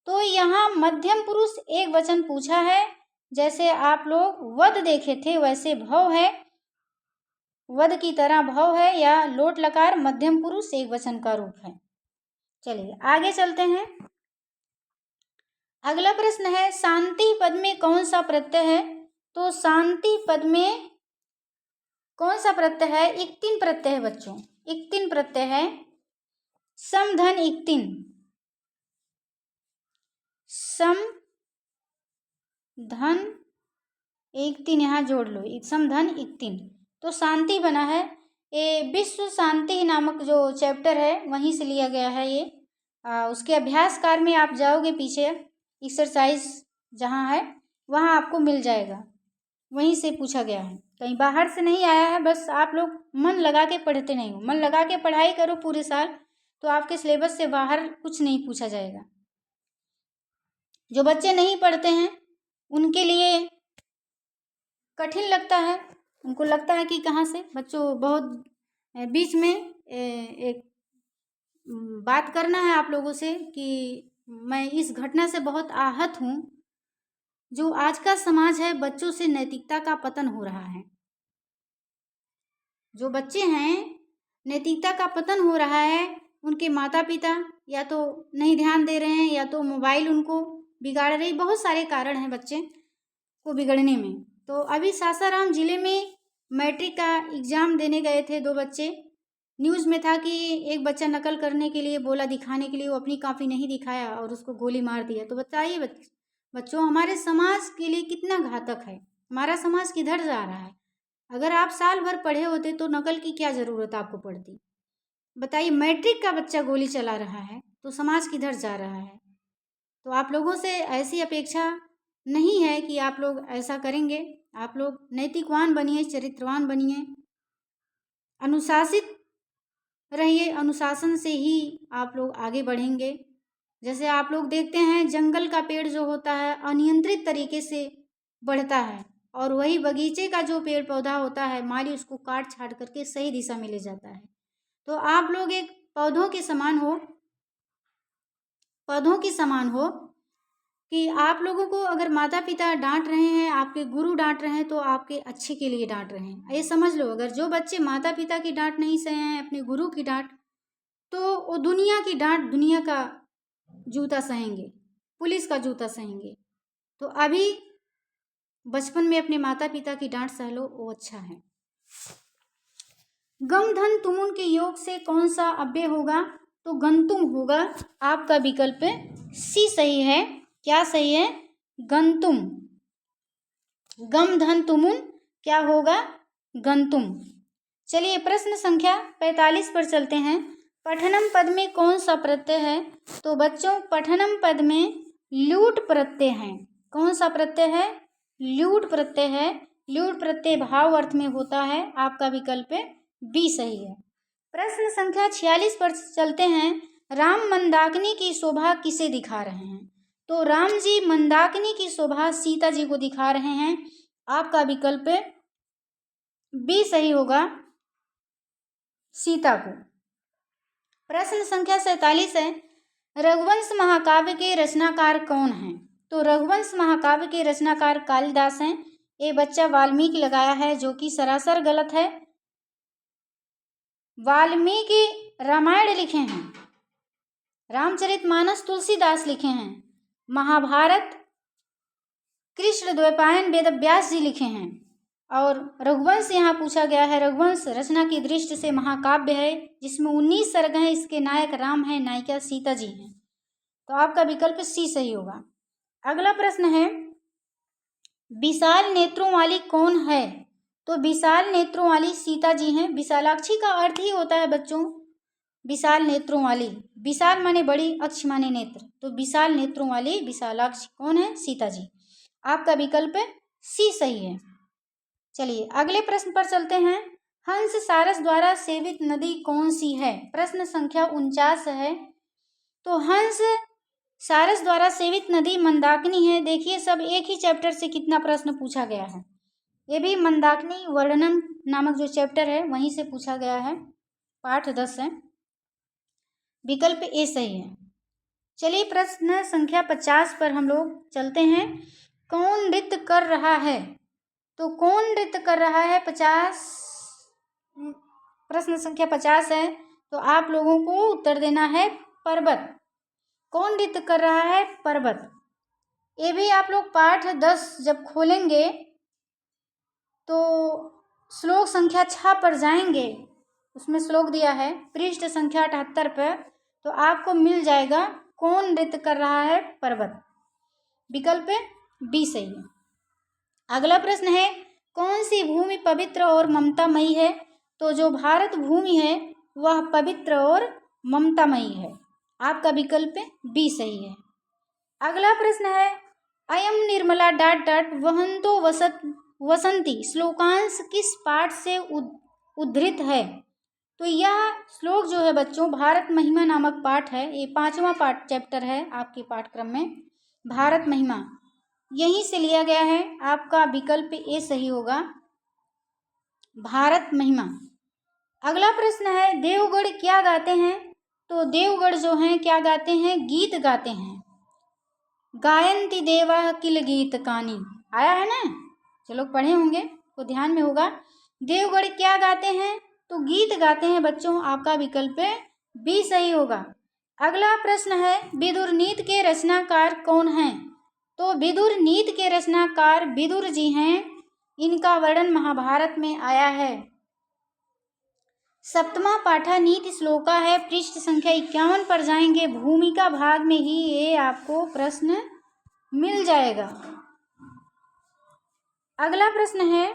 तो यहाँ मध्यम पुरुष एक वचन पूछा है। जैसे आप लोग वध देखे थे वैसे भव है, वध की तरह भव है, या लोट लकार मध्यम पुरुष एक वचन का रूप है। चलिए आगे चलते हैं। अगला प्रश्न है, शांति पद में कौन सा प्रत्यय है? तो शांति पद में कौन सा प्रत्यय है? इक्तिन प्रत्यय है बच्चों, इक्तिन प्रत्यय है। सम धन इक्तिन, सम धन इक्तिन यहाँ जोड़ लो, सम धन इक्तिन। तो शांति बना है। ये विश्व शांति नामक जो चैप्टर है वहीं से लिया गया है ये। उसके अभ्यास कार में आप जाओगे पीछे, एक्सरसाइज जहाँ है वहाँ आपको मिल जाएगा, वहीं से पूछा गया है, कहीं बाहर से नहीं आया है। बस आप लोग मन लगा के पढ़ते नहीं हो, मन लगा के पढ़ाई करो पूरे साल, तो आपके सिलेबस से बाहर कुछ नहीं पूछा जाएगा। जो बच्चे नहीं पढ़ते हैं उनके लिए कठिन लगता है, उनको लगता है कि कहाँ से बच्चों। बहुत बीच में एक बात करना है आप लोगों से कि मैं इस घटना से बहुत आहत हूँ। जो आज का समाज है, बच्चों से नैतिकता का पतन हो रहा है। जो बच्चे हैं नैतिकता का पतन हो रहा है। उनके माता पिता या तो नहीं ध्यान दे रहे हैं, या तो मोबाइल उनको बिगाड़ रही। बहुत सारे कारण हैं बच्चे को बिगड़ने में। तो अभी सासाराम जिले में मैट्रिक का एग्ज़ाम देने गए थे दो बच्चे। न्यूज़ में था कि एक बच्चा नकल करने के लिए बोला, दिखाने के लिए, वो अपनी कॉपी नहीं दिखाया और उसको गोली मार दिया। तो बताइए बच्चों, हमारे समाज के लिए कितना घातक है, हमारा समाज किधर जा रहा है। अगर आप साल भर पढ़े होते तो नकल की क्या ज़रूरत आपको पड़ती? बताइए, मैट्रिक का बच्चा गोली चला रहा है तो समाज किधर जा रहा है। तो आप लोगों से ऐसी अपेक्षा नहीं है कि आप लोग ऐसा करेंगे। आप लोग नैतिकवान बनिए, चरित्रवान बनिए, अनुशासित रहिए। अनुशासन से ही आप लोग आगे बढ़ेंगे। जैसे आप लोग देखते हैं जंगल का पेड़ जो होता है अनियंत्रित तरीके से बढ़ता है, और वही बगीचे का जो पेड़ पौधा होता है माली उसको काट छाट करके सही दिशा में ले जाता है। तो आप लोग एक पौधों के समान हो, पौधों के समान हो कि आप लोगों को अगर माता पिता डांट रहे हैं, आपके गुरु डांट रहे हैं, तो आपके अच्छे के लिए डांट रहे हैं। ये समझ लो, अगर जो बच्चे माता पिता की डांट नहीं सहे हैं, अपने गुरु की डांट, तो वो दुनिया की डांट, दुनिया का जूता सहेंगे, पुलिस का जूता सहेंगे। तो अभी बचपन में अपने माता पिता की डांट सह लो, वो अच्छा है। गम धन तुमुन के योग से कौन सा अव्यय होगा? तो गंतुम होगा। आपका विकल्प सी सही है। क्या सही है? गंतुम। गम धन तुमुन क्या होगा? गंतुम। चलिए प्रश्न संख्या 45 पर चलते हैं। पठनम पद में कौन सा प्रत्यय है? तो बच्चों पठनम पद में ल्यूट प्रत्यय है। कौन सा प्रत्यय है? ल्यूट प्रत्यय है। ल्यूट प्रत्यय भाव अर्थ में होता है। आपका विकल्प बी सही है। प्रश्न संख्या 46 पर चलते हैं। राम मंदाकिनी की शोभा किसे दिखा रहे हैं? तो राम जी मंदाकिनी की शोभा सीता जी को दिखा रहे हैं। आपका विकल्प बी सही होगा, सीता को। प्रश्न संख्या 47 है। रघुवंश महाकाव्य के रचनाकार कौन हैं? तो रघुवंश महाकाव्य के रचनाकार कालिदास हैं। ये बच्चा वाल्मीकि लगाया है, जो कि सरासर गलत है। वाल्मीकि रामायण लिखे हैं, रामचरितमानस तुलसीदास लिखे हैं, महाभारत कृष्ण द्वैपायन वेदव्यास जी लिखे हैं, और रघुवंश यहाँ पूछा गया है। रघुवंश रचना की दृष्टि से महाकाव्य है, जिसमें 19 सर्ग हैं। इसके नायक राम हैं, नायिका सीता जी हैं। तो आपका विकल्प सी सही होगा। अगला प्रश्न है, विशाल नेत्रों वाली कौन है? तो विशाल नेत्रों वाली सीता जी हैं। विशालाक्षी का अर्थ ही होता है बच्चों विशाल नेत्रों वाली, विशाल माने बड़ी, अक्ष माने नेत्र, तो विशाल नेत्रों वाली विशालाक्ष कौन है? सीता जी। आपका विकल्प सी सही है। चलिए अगले प्रश्न पर चलते हैं। हंस सारस द्वारा सेवित नदी कौन सी है? प्रश्न संख्या 49 है। तो हंस सारस द्वारा सेवित नदी मंदाकिनी है। देखिए सब एक ही चैप्टर से कितना प्रश्न पूछा गया है। ये भी मंदाकिनी वर्णनम नामक जो चैप्टर है वहीं से पूछा गया है, पाठ 10 है। विकल्प ए सही है। चलिए प्रश्न संख्या 50 पर हम लोग चलते हैं। कौन नृत्य कर रहा है? तो कौन नृत्य कर रहा है? 50 प्रश्न संख्या 50 है, तो आप लोगों को उत्तर देना है पर्वत। कौन नृत्य कर रहा है? पर्वत। ये भी आप लोग पाठ 10 जब खोलेंगे तो श्लोक संख्या 6 पर जाएंगे, उसमें श्लोक दिया है पृष्ठ संख्या 78 पर, तो आपको मिल जाएगा कौन नृत्य कर रहा है? पर्वत। विकल्प बी सही है। अगला प्रश्न है कौन सी भूमि पवित्र और ममतामयी है? तो जो भारत भूमि है वह पवित्र और ममतामयी है। आपका विकल्प बी सही है। अगला प्रश्न है अयम निर्मला डाट डाट वहंतो वसंती श्लोकांश किस पाठ से उद्धृत है? तो यह श्लोक जो है बच्चों भारत महिमा नामक पाठ है। ये 5वां पाठ चैप्टर है आपके पाठ्यक्रम में, भारत महिमा, यहीं से लिया गया है। आपका विकल्प ए सही होगा, भारत महिमा। अगला प्रश्न है देवगढ़ क्या गाते हैं? तो देवगढ़ जो हैं क्या गाते हैं? गीत गाते हैं। गायन्ति देवा किल गीत कानी, आया है ना, जो लोग पढ़े होंगे तो ध्यान में होगा। देवगढ़ क्या गाते हैं? तो गीत गाते हैं बच्चों। आपका विकल्प बी सही होगा। अगला प्रश्न है विदुर नीति के रचनाकार कौन हैं? तो विदुर नीति के रचनाकार विदुर जी हैं। इनका वर्णन महाभारत में आया है। 7वां पाठा नीति श्लोका है, पृष्ठ संख्या 51 पर जाएंगे, भूमिका भाग में ही ये आपको प्रश्न मिल जाएगा। अगला प्रश्न है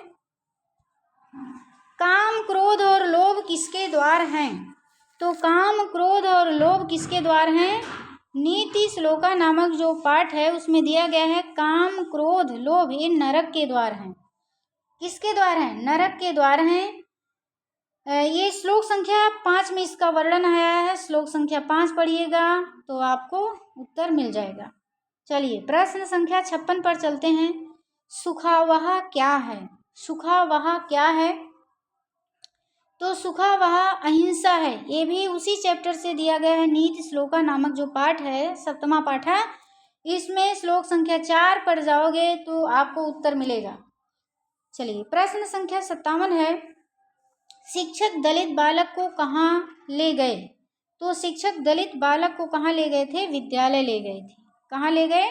काम क्रोध और लोभ किसके द्वार हैं? तो काम क्रोध और लोभ किसके द्वार हैं? नीति श्लोका नामक जो पाठ है उसमें दिया गया है काम क्रोध लोभ ये नरक के द्वार हैं। किसके द्वार हैं? नरक के द्वार हैं। ये श्लोक संख्या 5 में इसका वर्णन आया है। श्लोक संख्या 5 पढ़िएगा तो आपको उत्तर मिल जाएगा। चलिए प्रश्न संख्या 56 पर चलते हैं। सुखावह क्या है? सुखावह क्या है? तो सुखावह अहिंसा है। ये भी उसी चैप्टर से दिया गया है, नीति श्लोका नामक जो पाठ है 7वां पाठ है। इसमें श्लोक संख्या 4 पर जाओगे तो आपको उत्तर मिलेगा। चलिए प्रश्न संख्या 57 है शिक्षक दलित बालक को कहाँ ले गए? तो शिक्षक दलित बालक को कहाँ ले गए थे? विद्यालय ले गए थे। कहाँ ले गए?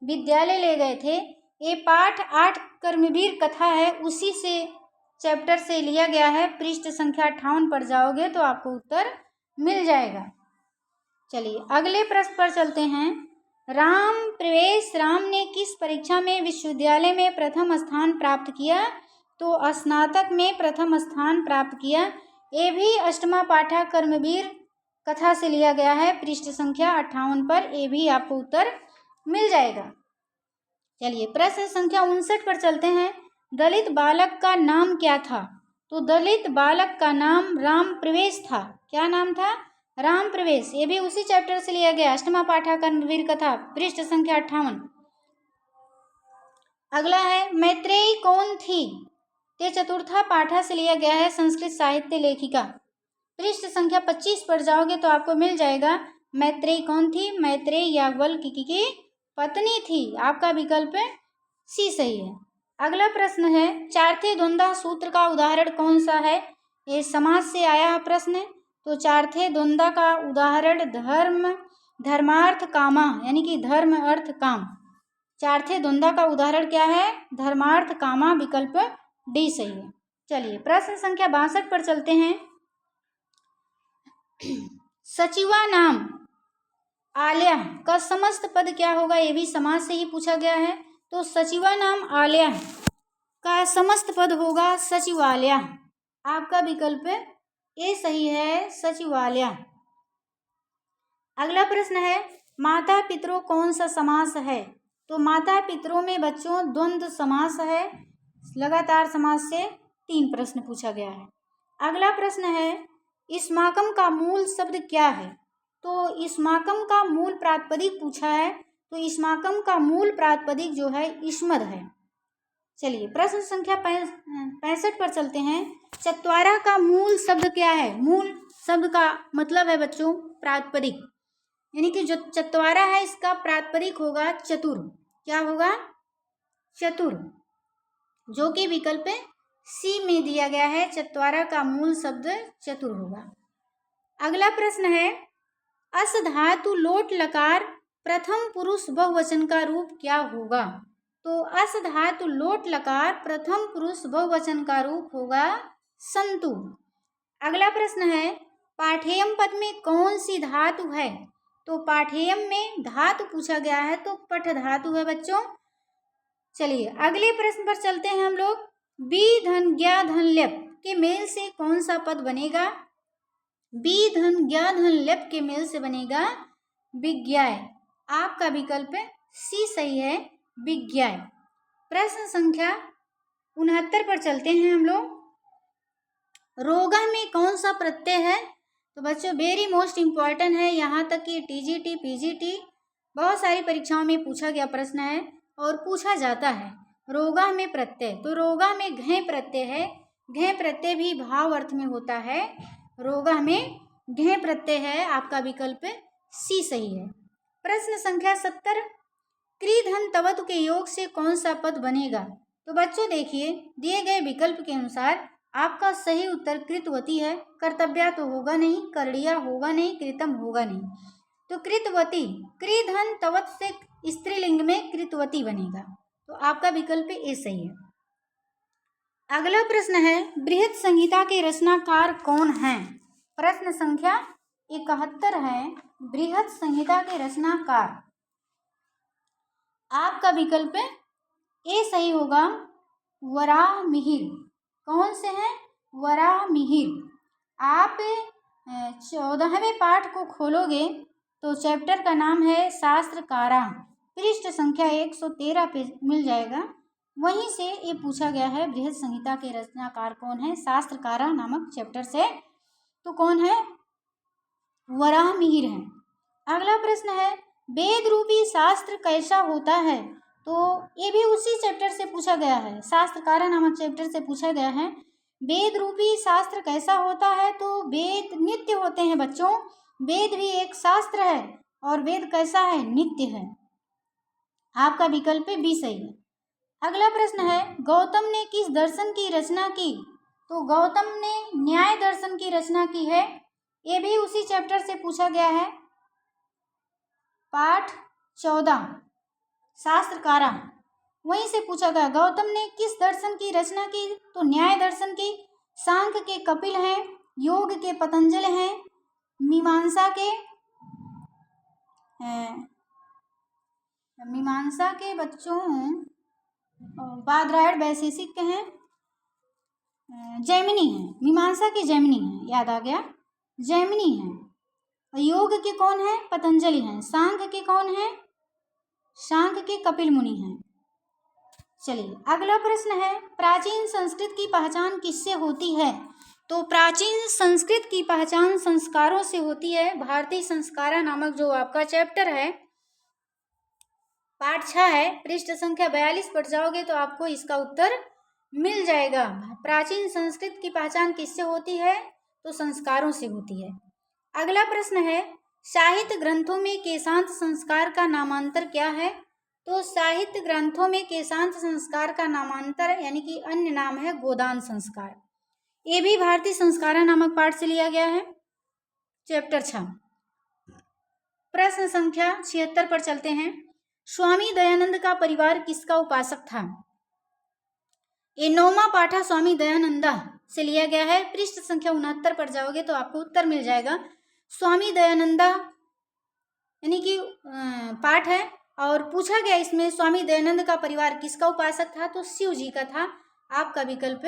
विद्यालय ले गए थे। ये पाठ 8 कर्मवीर कथा है, उसी से चैप्टर से लिया गया है। पृष्ठ संख्या 58 पर जाओगे तो आपको उत्तर मिल जाएगा। चलिए अगले प्रश्न पर चलते हैं। राम प्रवेश राम ने किस परीक्षा में विश्वविद्यालय में प्रथम स्थान प्राप्त किया? तो स्नातक में प्रथम स्थान प्राप्त किया। ये भी 8वां पाठा कर्मवीर कथा से लिया गया है, पृष्ठ संख्या 58 पर। ये भी आपको उत्तर मिल जाएगा। चलिए प्रश्न संख्या 59 पर चलते हैं। दलित बालक का नाम क्या था? तो दलित बालक का नाम राम प्रवेश था। क्या नाम था? राम प्रवेश। ये भी उसी चैप्टर से लिया गया, 8वां पाठा कर्मवीर कथा, पृष्ठ संख्या 58। अगला है मैत्रेयी कौन थी? ये 4था पाठा से लिया गया है, संस्कृत साहित्य लेखिका। पृष्ठ संख्या 25 पर जाओगे तो आपको मिल जाएगा मैत्रेयी कौन थी? मैत्रेयी याज्ञवल्क्य की पत्नी थी। आपका विकल्प सी सही है। अगला प्रश्न है चार्थे द्वंद्व सूत्र का उदाहरण कौन सा है? ये समास से आया है प्रश्न। तो चार्थे द्वंद्व का उदाहरण धर्मार्थ कामा, यानी कि धर्म अर्थ काम। चार्थे द्वंद्व का उदाहरण क्या है? धर्मार्थ कामा। विकल्प डी सही है। चलिए प्रश्न संख्या 62 पर चलते हैं। सचिवा नाम आल्या का समस्त पद क्या होगा? ये भी समास से ही पूछा गया है। तो सचिवा नाम आल्या का समस्त पद होगा सचिवालया। आपका विकल्प ए सही है, सचिवालया। अगला प्रश्न है माता पितरों कौन सा समास है? तो माता पितरों में बच्चों द्वंद्व समास है। लगातार समास से 3 प्रश्न पूछा गया है। अगला प्रश्न है इस्माकम का मूल शब्द क्या है? तो इस्माकम का मूल प्रातिपदिक पूछा है, तो इस्माकम का मूल प्रातिपदिक जो है इस्मद है। चलिए प्रश्न संख्या 65 पर चलते हैं। चत्वारा का मूल शब्द क्या है? मूल शब्द का मतलब है बच्चों प्रातिपदिक, यानी कि जो चत्वारा है इसका प्रातिपदिक होगा चतुर। क्या होगा? चतुर, जो कि विकल्प सी में दिया गया है। चत्वारा का मूल शब्द चतुर होगा। अगला प्रश्न है अस धातु लोट लकार प्रथम पुरुष बहुवचन का रूप क्या होगा? तो अस धातु लोट लकार प्रथम पुरुष बहुवचन का रूप होगा संतु। अगला प्रश्न है पाठेयम पद में कौन सी धातु है? तो पाठेयम में धातु पूछा गया है तो पठ धातु है बच्चों। चलिए अगले प्रश्न पर चलते हैं हम लोग। बी धन ज्ञा धन लेप के मेल से कौन सा पद बनेगा? बी धन ज्ञा धन लेप के मेल से बनेगा विज्ञाय। आपका विकल्प सी सही है, विज्ञाय। प्रश्न संख्या 69 पर चलते हैं हम लोग। रोगा में कौन सा प्रत्यय है? तो बच्चों वेरी मोस्ट इम्पॉर्टेंट है, यहाँ तक कि टीजीटी पीजीटी बहुत सारी परीक्षाओं में पूछा गया प्रश्न है और पूछा जाता है। रोगा में प्रत्यय, तो रोगा में घय प्रत्यय है। घय प्रत्यय भी भाव अर्थ में होता है। रोगा में घय प्रत्यय है। आपका विकल्प सी सही है। प्रश्न संख्या 70 क्री धन तवतु के योग से कौन सा पद बनेगा? तो बच्चों देखिए दिए गए विकल्प के अनुसार आपका सही उत्तर कृतवती है। कर्तव्या तो होगा नहीं, कर्णिया होगा नहीं, कृतम होगा नहीं, तो कृतवती। क्री धन तवत से स्त्रीलिंग में कृतवती बनेगा, तो आपका विकल्प ए सही है। अगला प्रश्न है बृहत संहिता के रचनाकार कौन हैं? प्रश्न संख्या 71 है बृहत संहिता के रचनाकार। आपका विकल्प ए सही होगा, वराहमिहिर। कौन से हैं? वराहमिहिर। आप 14वें पाठ को खोलोगे तो चैप्टर का नाम है शास्त्रकारा, पृष्ठ संख्या 113 पे मिल जाएगा। वहीं से ये पूछा गया है बृहत संहिता के रचनाकार कौन है, शास्त्रकारा नामक चैप्टर से। तो कौन है? वराहमिहिर है। अगला प्रश्न है वेद रूपी शास्त्र कैसा होता है? तो ये भी उसी चैप्टर से पूछा गया है, शास्त्रकारा नामक चैप्टर से पूछा गया है। वेद रूपी शास्त्र कैसा होता है? तो वेद नित्य होते हैं बच्चों। वेद भी एक शास्त्र है और वेद कैसा है? नित्य है। आपका विकल्प बी सही है। अगला प्रश्न है गौतम ने किस दर्शन की रचना की? तो गौतम ने न्याय दर्शन की रचना की है। ये भी उसी चैप्टर से पूछा गया है, पाठ 14 शास्त्रकारा, वहीं से पूछा गया गौतम ने किस दर्शन की रचना की? तो न्याय दर्शन की। सांख्य के कपिल हैं, योग के पतंजल हैं, मीमांसा के बच्चों बादरायण वैशेषिक हैं, जैमिनी हैं। मीमांसा के जैमिनी हैं, याद आ गया, जैमिनी हैं। योग के कौन है? पतंजलि हैं। सांख्य के कौन है? सांख्य के कपिल मुनि हैं। चलिए अगला प्रश्न है प्राचीन संस्कृत की पहचान किससे होती है? तो प्राचीन संस्कृत की पहचान संस्कारों से होती है। भारतीय संस्कारा नामक जो आपका चैप्टर है, पाठ 6 है, पृष्ठ संख्या 42 पर जाओगे तो आपको इसका उत्तर मिल जाएगा। प्राचीन संस्कृत की पहचान किससे होती है? तो संस्कारों से होती है। अगला प्रश्न है साहित्य ग्रंथों में केशांत संस्कार का नामांतर क्या है? तो साहित्य ग्रंथों में केशांत संस्कार का नामांतर यानी कि अन्य नाम है गोदान संस्कार। ये भी भारतीय संस्कारा नामक पाठ से लिया गया है, चैप्टर 6। प्रश्न संख्या 76 पर चलते हैं। स्वामी दयानंद का परिवार किसका उपासक था? ये 9वां पाठ स्वामी दयानंदा से लिया गया है। पृष्ठ संख्या 69 पर जाओगे तो आपको उत्तर मिल जाएगा। स्वामी दयानंदा यानी कि पाठ है और पूछा गया इसमें स्वामी दयानंद का परिवार किसका उपासक था? तो शिव जी का था। आपका विकल्प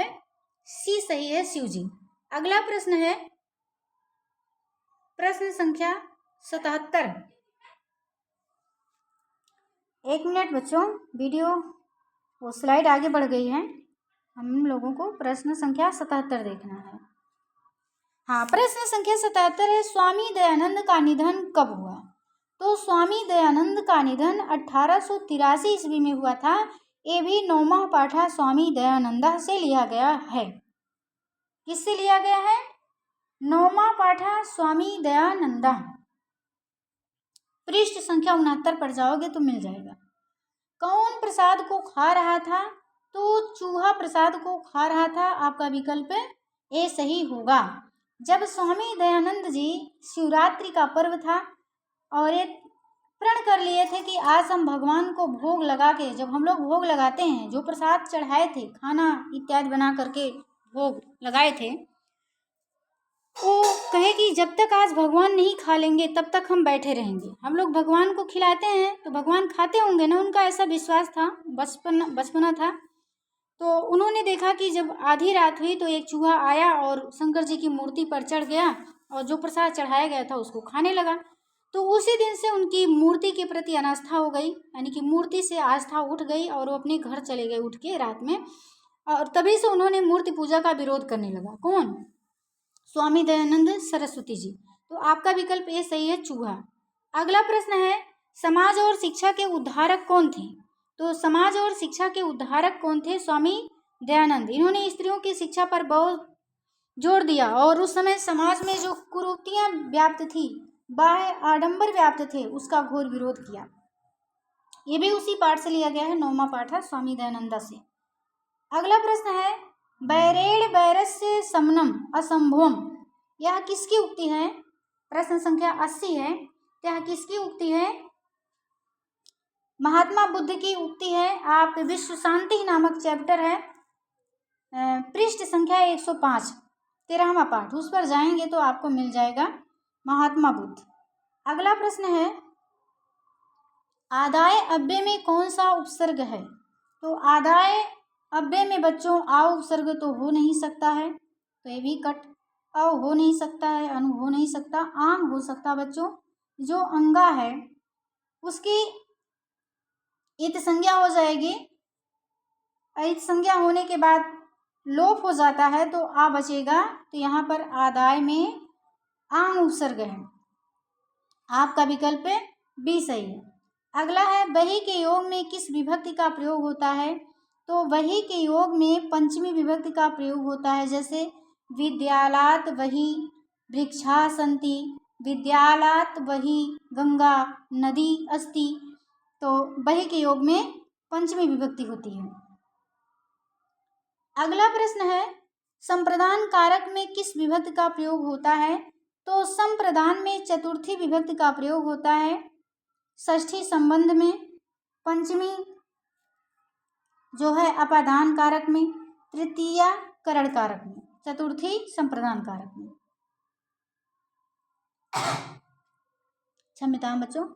सी सही है, शिव जी। अगला प्रश्न है प्रश्न संख्या 77। 1 मिनट बच्चों, वीडियो वो स्लाइड आगे बढ़ गई है। हम लोगों को प्रश्न संख्या 77 देखना है। हाँ, प्रश्न संख्या 77 है, स्वामी दयानंद का निधन कब हुआ? तो स्वामी दयानंद का निधन 1883 ईस्वी में हुआ था। ये भी 9वां पाठा स्वामी दयानंदा से लिया गया है। किससे लिया गया है? 9वां पाठा स्वामी दयानंदा। पृष्ठ संख्या 69 पर जाओगे तो मिल जाएगा। कौन प्रसाद को खा रहा था? तो चूहा प्रसाद को खा रहा था। आपका विकल्प ए सही होगा। जब स्वामी दयानंद जी शिवरात्रि का पर्व था और एक प्रण कर लिए थे कि आज हम भगवान को भोग लगा के, जब हम लोग भोग लगाते हैं, जो प्रसाद चढ़ाए थे, खाना इत्यादि बना करके भोग लगाए थे, वो कहे कि जब तक आज भगवान नहीं खा लेंगे तब तक हम बैठे रहेंगे। हम लोग भगवान को खिलाते हैं तो भगवान खाते होंगे ना, उनका ऐसा विश्वास था, बचपना था। तो उन्होंने देखा कि जब आधी रात हुई तो एक चूहा आया और शंकर जी की मूर्ति पर चढ़ गया और जो प्रसाद चढ़ाया गया था उसको खाने लगा। तो उसी दिन से उनकी मूर्ति के प्रति अनास्था हो गई, यानी कि मूर्ति से आस्था उठ गई और वो अपने घर चले गए उठ के रात में। और तभी से उन्होंने मूर्ति पूजा का विरोध करने लगा। कौन? स्वामी दयानंद सरस्वती जी। तो आपका विकल्प ए सही है, चूहा। अगला प्रश्न है, समाज और शिक्षा के उद्धारक कौन थे? तो समाज और शिक्षा के उद्धारक कौन थे? स्वामी दयानंद। इन्होंने स्त्रियों की शिक्षा पर बहुत जोर दिया और उस समय समाज में जो कुरीतियां व्याप्त थी, बाह्य आडंबर व्याप्त थे, उसका घोर विरोध किया। ये भी उसी पाठ से लिया गया है, 9वां पाठ है स्वामी दयानंदा से। अगला प्रश्न है, बैरेड़ बैरस्य समनम असंभवम, यह किसकी उक्ति है? प्रश्न संख्या 80 है। यह किसकी उक्ति है? महात्मा बुद्ध की उक्ति है। आप विश्व शांति नामक चैप्टर है, पृष्ठ संख्या 105, 13वां पाठ, उस पर जाएंगे तो आपको मिल जाएगा महात्मा बुद्ध। अगला प्रश्न है, आदाय अव्यय में कौन सा उपसर्ग है? तो आदाय अव्यय में बच्चों आ उपसर्ग तो हो नहीं सकता है, तो ये भी कट। अ हो नहीं सकता है, अनु हो नहीं सकता, आंग हो सकता बच्चों। जो अंगा है उसकी इत संज्ञा हो जाएगी। इत संज्ञा होने के बाद लोप हो जाता है तो आ बचेगा। तो यहाँ पर आदाय में आंग उपसर्ग है। आपका विकल्प बी सही है। अगला है, वही के योग में किस विभक्ति का प्रयोग होता है? तो वही के योग में पंचमी विभक्ति का प्रयोग होता है। जैसे विद्यालात वही वृक्षा सन्ति, विद्यालात वही गंगा नदी अस्ति। तो वही के योग में पंचमी विभक्ति होती है। अगला प्रश्न है, संप्रदान कारक में किस विभक्ति का प्रयोग होता है? तो संप्रदान में चतुर्थी विभक्ति का प्रयोग होता है। षष्ठी संबंध में, पंचमी जो है अपादान कारक में, तृतीया करण कारक में, चतुर्थी संप्रदान कारक में। क्षम्यतां बच्चों।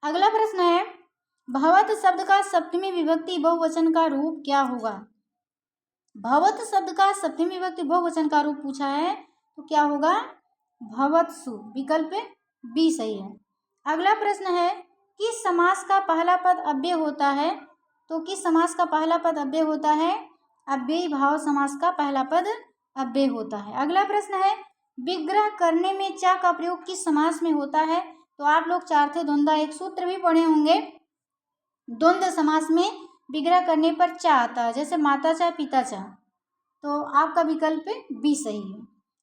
अगला प्रश्न है, भवत शब्द का सप्तमी विभक्ति बहुवचन का रूप क्या होगा? भवत शब्द का सप्तमी विभक्ति बहुवचन का रूप पूछा है तो क्या होगा? भवत्सु। विकल्प बी सही है। अगला प्रश्न है, किस समास का पहला पद अव्यय होता है? तो किस समास का पहला पद अव्यय होता है? अव्ययी भाव समास का पहला पद अव्यय होता है। अगला प्रश्न है, विग्रह करने में चा का प्रयोग किस समास में होता है? तो आप लोग चार्थे द्वंद्व एक सूत्र भी पढ़े होंगे। द्वंद्व समास में विग्रह करने पर चा आता है, जैसे माता चा पिता चा। तो आपका विकल्प बी सही है।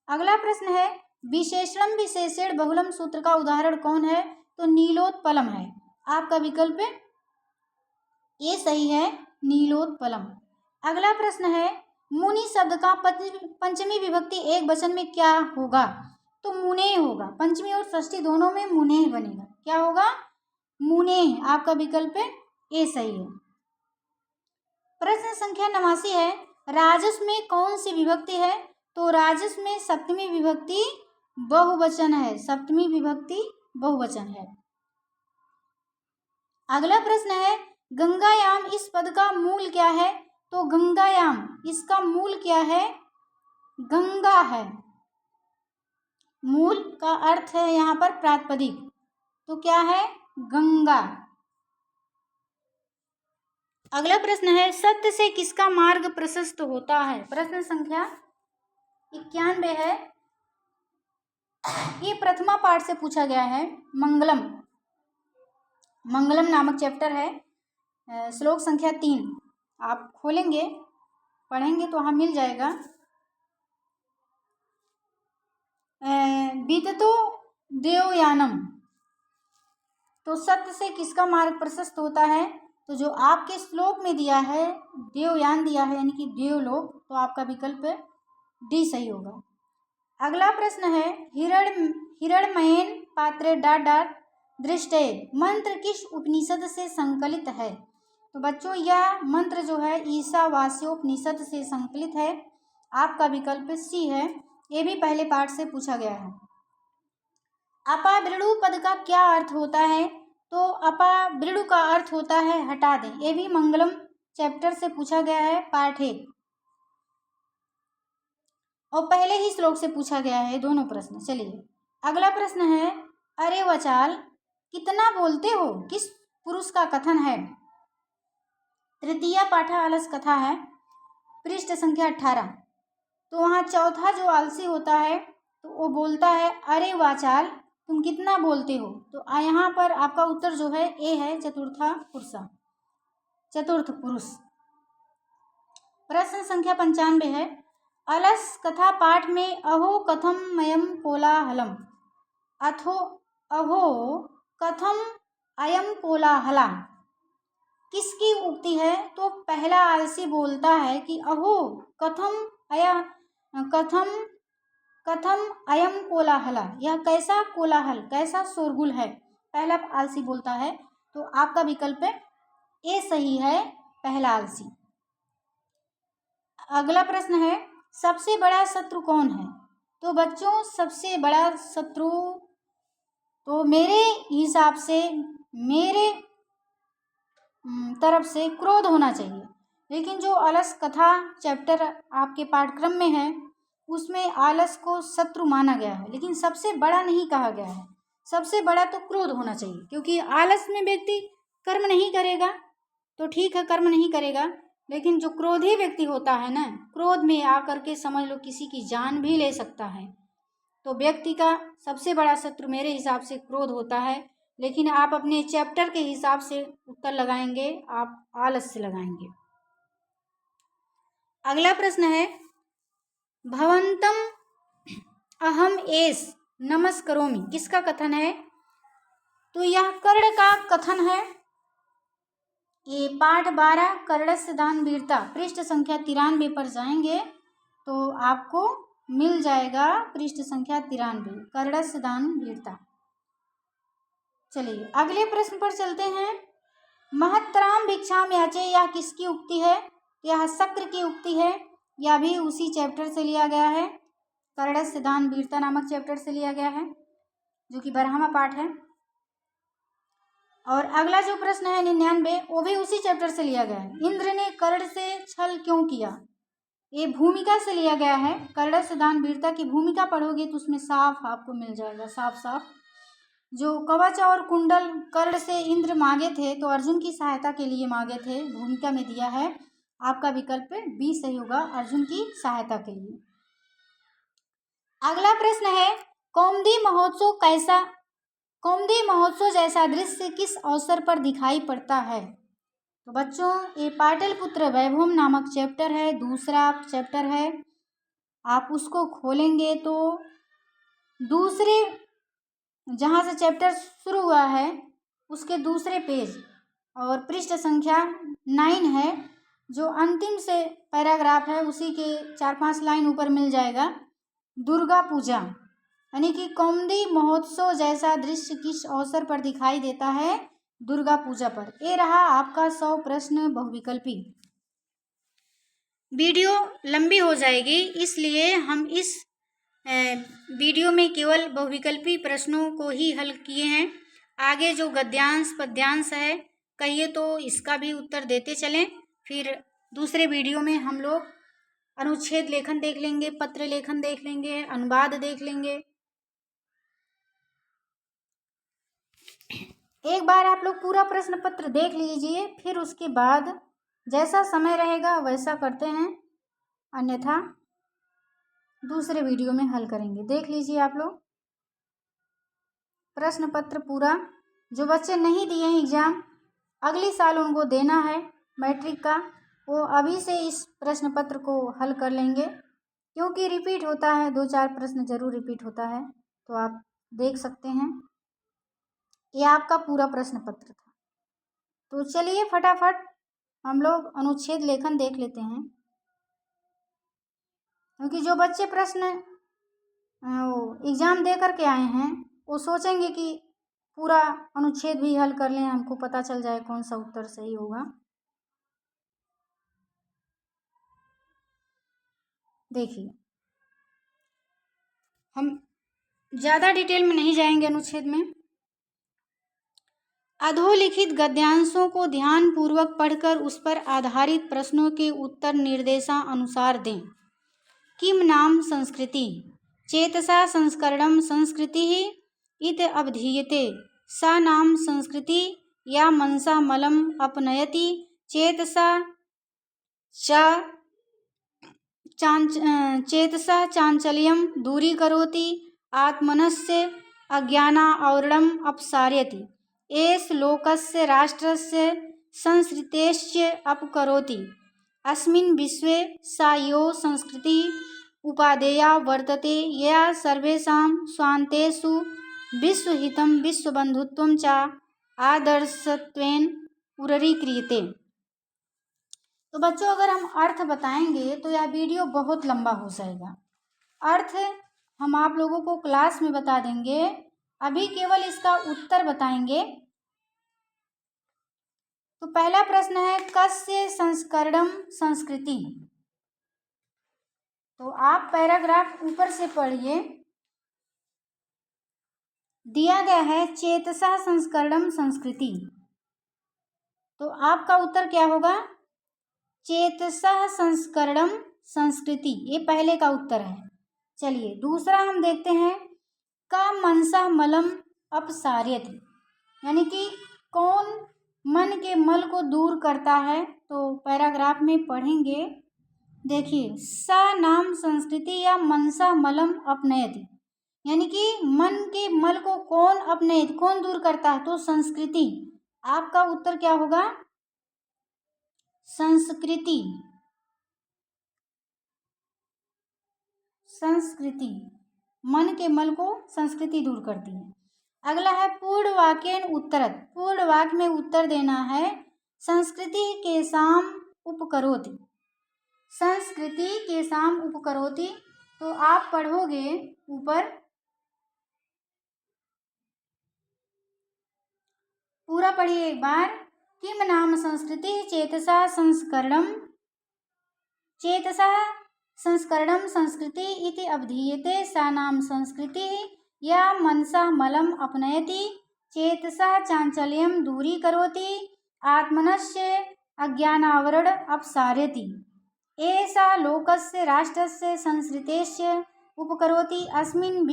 अगला प्रश्न है, विशेषणम विशेषण बहुलम सूत्र का उदाहरण कौन है? तो नीलोत्पलम है। आपका विकल्प ये सही है, नीलोत्पलम। अगला प्रश्न है, मुनि शब्द का पंचमी विभक्ति एक वचन में क्या होगा? तो मुने होगा। पंचमी और षष्ठी दोनों में मुने बनेगा। क्या होगा? मुने। आपका विकल्प ए सही है। प्रश्न संख्या 89 है, राजस्व में कौन सी विभक्ति है? तो राजस्व में सप्तमी विभक्ति बहुवचन है। सप्तमी विभक्ति बहुवचन है। अगला प्रश्न है, गंगायाम इस पद का मूल क्या है? तो गंगायाम इसका मूल क्या है? गंगा है। मूल का अर्थ है यहाँ पर प्रातिपदिक। तो क्या है? गंगा। अगला प्रश्न है, सत्य से किसका मार्ग प्रशस्त होता है? प्रश्न संख्या 91 है। ये प्रथमा पाठ से पूछा गया है। मंगलम नामक चैप्टर है, श्लोक संख्या 3। आप खोलेंगे, पढ़ेंगे तो वहाँ मिल जाएगा। बीततो देवयानम, तो सत्य से किसका मार्ग प्रशस्त होता है? तो जो आपके श्लोक में दिया है देवयान दिया है, यानी कि देवलोक, तो आपका विकल्प डी सही होगा। अगला प्रश्न है, हिरण्मयेन पात्रे डाट डाट दृष्टे मंत्र किस उपनिषद से संकलित है? तो बच्चों यह मंत्र जो है ईशावास्योपनिषद से संकलित है। आपका विकल्प सी है। ये भी पहले पाठ से पूछा गया है। अपावृणु पद का क्या अर्थ होता है? तो अपावृणु का अर्थ होता है हटा दें। ये भी मंगलम चैप्टर से पूछा गया है, पाठ 1, और पहले ही श्लोक से पूछा गया है दोनों प्रश्न। चलिए अगला प्रश्न है, अरे वचाल कितना बोलते हो किस पुरुष का कथन है? तृतीया पाठा आलस कथा है, पृष्ठ संख्या 18। तो वहाँ चौथा जो आलसी होता है तो वो बोलता है, अरे वाचाल तुम कितना बोलते हो। तो यहाँ पर आपका उत्तर जो है ए है, चतुर्थ पुरुष। प्रश्न संख्या 95 है, अलस कथा पाठ में अहो कथम मयम कोलाहलम, अहो कथम अयम कोलाहला किसकी उक्ति है? तो पहला आलसी बोलता है कि अहो कथम अयम कोलाहला, यह कैसा कोलाहल, कैसा शोरगुल है, पहला आलसी बोलता है। तो आपका विकल्प ए सही है, पहला आलसी। अगला प्रश्न है, सबसे बड़ा शत्रु कौन है? तो बच्चों सबसे बड़ा शत्रु तो मेरे हिसाब से, मेरे तरफ से क्रोध होना चाहिए। लेकिन जो आलस कथा चैप्टर आपके पाठ्यक्रम में है उसमें आलस को शत्रु माना गया है, लेकिन सबसे बड़ा नहीं कहा गया है। सबसे बड़ा तो क्रोध होना चाहिए, क्योंकि आलस में व्यक्ति कर्म नहीं करेगा तो ठीक है, कर्म नहीं करेगा, लेकिन जो क्रोधी व्यक्ति होता है ना, क्रोध में आकर के समझ लो किसी की जान भी ले सकता है। तो व्यक्ति का सबसे बड़ा शत्रु मेरे हिसाब से क्रोध होता है। लेकिन आप अपने चैप्टर के हिसाब से उत्तर लगाएंगे, आप आलस से लगाएंगे। अगला प्रश्न है, भवंतम अहम एस नमस्करोमि किसका कथन है? तो यह कर्ण का कथन है। ये पाठ 12 कर्णस्य दान वीरता, पृष्ठ संख्या 93 पर जाएंगे तो आपको मिल जाएगा, पृष्ठ संख्या 93 कर्णस्य दान वीरता। चलिए अगले प्रश्न पर चलते हैं। महत्तराम भिक्षाम याचे, यह किसकी उक्ति है? यह शक्र की उक्ति है। यह भी उसी चैप्टर से लिया गया है, कर्णस्य दान वीरता नामक चैप्टर से लिया गया है, जो कि 12वां पाठ है। और अगला जो प्रश्न है 99, वो भी उसी चैप्टर से लिया गया है। इंद्र ने कर्ण से छल क्यों किया? ये भूमिका से लिया गया है। कर्णस्य दान वीरता की भूमिका पढ़ोगे तो उसमें साफ आपको मिल जाएगा, साफ। जो कवच और कुंडल कर्ण से इंद्र मांगे थे तो अर्जुन की सहायता के लिए मांगे थे, भूमिका में दिया है। आपका विकल्प बी सही होगा, अर्जुन की सहायता के लिए। अगला प्रश्न है, कौमुदी महोत्सव जैसा दृश्य किस अवसर पर दिखाई पड़ता है? तो बच्चों ये पाटलिपुत्र वैभवम नामक चैप्टर है, दूसरा चैप्टर है। आप उसको खोलेंगे तो दूसरे जहाँ से चैप्टर शुरू हुआ है उसके दूसरे पेज और पृष्ठ संख्या 9 है, जो अंतिम से पैराग्राफ है उसी के 4-5 लाइन ऊपर मिल जाएगा। दुर्गा पूजा, यानी कि कौमुदी महोत्सव जैसा दृश्य किस अवसर पर दिखाई देता है? दुर्गा पूजा पर। ये रहा आपका 100 प्रश्न बहुविकल्पी। वीडियो लंबी हो जाएगी, इसलिए हम इस वीडियो में केवल बहुविकल्पी प्रश्नों को ही हल किए हैं। आगे जो गद्यांश पद्यांश है कहिए तो इसका भी उत्तर देते चलें। फिर दूसरे वीडियो में हम लोग अनुच्छेद लेखन देख लेंगे, पत्र लेखन देख लेंगे, अनुवाद देख लेंगे। एक बार आप लोग पूरा प्रश्न पत्र देख लीजिए, फिर उसके बाद जैसा समय रहेगा वैसा करते हैं, अन्यथा दूसरे वीडियो में हल करेंगे। देख लीजिए आप लोग प्रश्न पत्र पूरा। जो बच्चे नहीं दिए हैं एग्ज़ाम, अगली साल उनको देना है मैट्रिक का, वो अभी से इस प्रश्न पत्र को हल कर लेंगे, क्योंकि रिपीट होता है, 2-4 प्रश्न जरूर रिपीट होता है। तो आप देख सकते हैं, ये आपका पूरा प्रश्न पत्र था। तो चलिए फटाफट हम लोग अनुच्छेद लेखन देख लेते हैं, क्योंकि जो बच्चे प्रश्न एग्ज़ाम दे करके आए हैं वो सोचेंगे कि पूरा अनुच्छेद भी हल कर लें, हमको पता चल जाए कौन सा उत्तर सही होगा। देखिए, हम ज़्यादा डिटेल में नहीं जाएंगे अनुच्छेद में। अधोलिखित गद्यांशों को ध्यानपूर्वक पढ़कर उस पर आधारित प्रश्नों के उत्तर निर्देशानुसार दें। किम नाम संस्कृति चेतसा संस्करणं संस्कृतिः इति अवधीयते। सा नाम संस्कृति या मनसा मलम अपनयति चेतसा चेतसा चांचल्यं दूरीकरोति आत्मनस्य अज्ञानावरणम् अपसारयति। एष लोकस्य राष्ट्रस्य संस्कृतेश्च अपकरोति। अस्मिन् विश्वे सा यो संस्कृतिः उपादेया वर्तते यया सर्वेषां स्वान्तेषु विश्वहितं विश्वबन्धुत्वं च आदर्शत्वेन उररीक्रियते। तो बच्चों, अगर हम अर्थ बताएंगे तो यह वीडियो बहुत लंबा हो जाएगा। अर्थ हम आप लोगों को क्लास में बता देंगे, अभी केवल इसका उत्तर बताएंगे। तो पहला प्रश्न है, कस्य संस्करणं संस्कृति। तो आप पैराग्राफ ऊपर से पढ़िए। दिया गया है चेतसा संस्करणं संस्कृति, तो आपका उत्तर क्या होगा? चेतसा संस्करणं संस्कृति, ये पहले का उत्तर है। चलिए दूसरा हम देखते हैं, का मनसा मलम अपसारयति, यानी कि कौन मन के मल को दूर करता है। तो पैराग्राफ में पढ़ेंगे। देखिए, सा नाम संस्कृति या मनसा मलम अपनयति, यानी कि मन के मल को कौन अपनयति, कौन दूर करता है? तो संस्कृति। आपका उत्तर क्या होगा? संस्कृति। संस्कृति, मन के मल को संस्कृति दूर करती है। अगला है पूर्ण वाक्येन उत्तरत, पूर्ण वाक्य में उत्तर देना है। संस्कृति के साम उपकरोति, संस्कृति के साम उपकरोति। तो आप पढ़ोगे ऊपर, पूरा पढ़िए एक बार। किम नाम संस्कृति चेतसा संस्करणं, चेतसा संस्करणं संस्कृति इति अवधीयते। सा नाम संस्कृतिः या मनसा मलम अपनयति चेतसा चांचल्यं दूरीकरोति आत्मनस्य अज्ञानावरण अपसारयति। एषा लोकस्य राष्ट्रस्य संस्कृतेश्च उपकरोति। अस्मिन्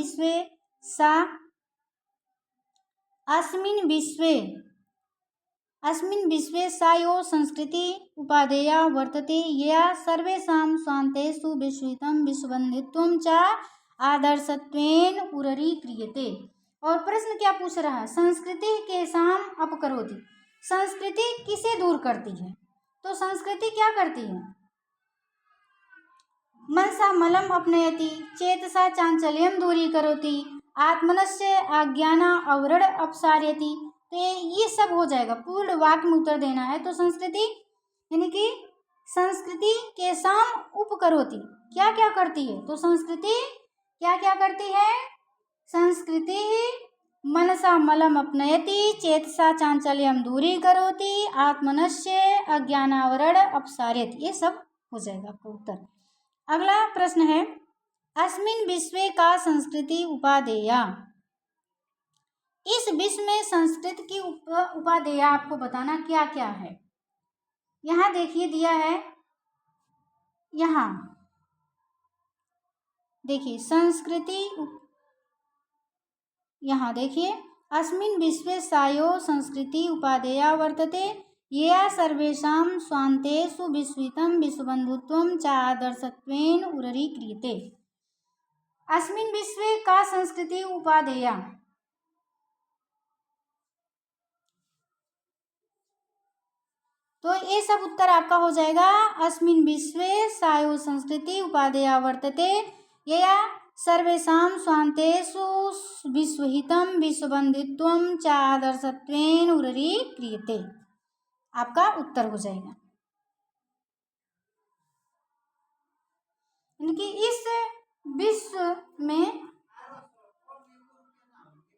विश्वे सा यो संस्कृति उपादेया वर्तते यया सर्वेषां स्वान्तेषु विश्वहितं विश्वबन्धुत्वं च आदर्शत्वेन उररीक्रियते। और प्रश्न क्या पूछ रहा है? संस्कृति के साम अपकरोति, संस्कृति किसे दूर करती है? तो संस्कृति क्या करती है? मनसा मलम अपनयति चेतसा चांचल्यं दूरीकरोति आत्मनस्य अज्ञानावरण अपसारयति। तो ये सब हो जाएगा, पूर्ण वाक्य में उत्तर देना है। तो संस्कृति यानी कि संस्कृति के साम उपकरोति, क्या क्या करती है? तो संस्कृति क्या क्या करती है? संस्कृति मनसा मलम अपनयति चेतसा चांचल्यं दूरीकरोति आत्मनस्य अज्ञानावरण अपसारयति। ये सब हो जाएगा आपका उत्तर। अगला प्रश्न है, अस्मिन् विश्वे का संस्कृति उपादेया। इस विश्व में संस्कृत की उपादेया आपको बताना क्या क्या है। यहाँ देखिए दिया है, यहाँ देखिए संस्कृति, यहाँ देखिए अस्मिन् विश्वे सायो संस्कृति उपादेया वर्तते येया सर्वेषां स्वान्तेषु विश्वितं विश्वबन्धुत्वं च आदर्शत्वेन उररीक्रियते। अस्मिन् विश्वे का संस्कृति उपादेया, तो ये सब उत्तर आपका हो जाएगा। अस्मिन् विश्वे सायो संस्कृति उपादेया वर्तते यया सर्वेषां स्वान्तेषु विश्वहितं विश्वबन्धुत्वं च आदर्शत्वेन उररीक्रियते, आपका उत्तर हो जाएगा। यानी इस विश्व में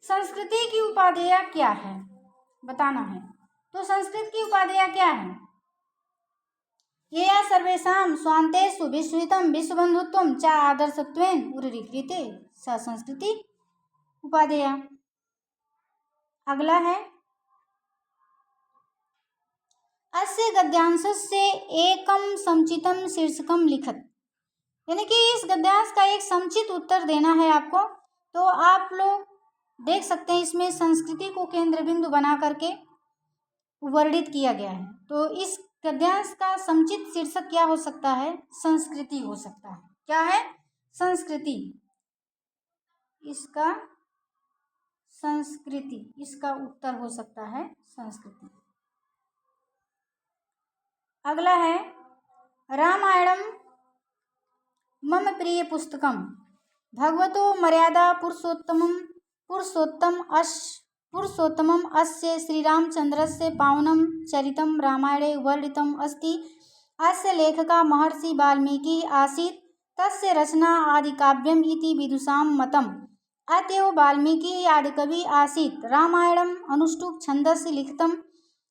संस्कृति की उपादेया क्या है बताना है। तो संस्कृत की उपादेया क्या है? येया सर्वेषां स्वान्तेषु विश्वहितं विश्वबन्धुत्वं च आदर्शत्वेन उररीक्रियते, सा संस्कृति उपादेया। अगला है अस्य गद्यांशस्य एकं समुचितं शीर्षकं लिखत, यानी कि इस गद्यांश का एक समुचित उत्तर देना है आपको। तो आप लोग देख सकते हैं इसमें संस्कृति को केंद्र बिंदु बना करके वर्णित किया गया है। तो इस गद्यांश का समुचित शीर्षक क्या हो सकता है? संस्कृति हो सकता है। क्या है? संस्कृति। इसका संस्कृति, इसका उत्तर हो सकता है संस्कृति। अगला है रामायणम मम प्रिय पुस्तकम भगवतो मर्यादा पुरुषोत्तमम् अस्य श्रीरामचन्द्रस्य पावनं चरितं रामायणे वर्णितम् अस्ति। अस्य लेखकः महर्षि वाल्मीकिः आसीत्। तस्य रचना आदिकाव्यम् इति विदुषां मतम्। अतएव वाल्मीकिः आदिकविः आसीत्। रामायणम् अनुष्टुप् छन्दसि लिखितम्।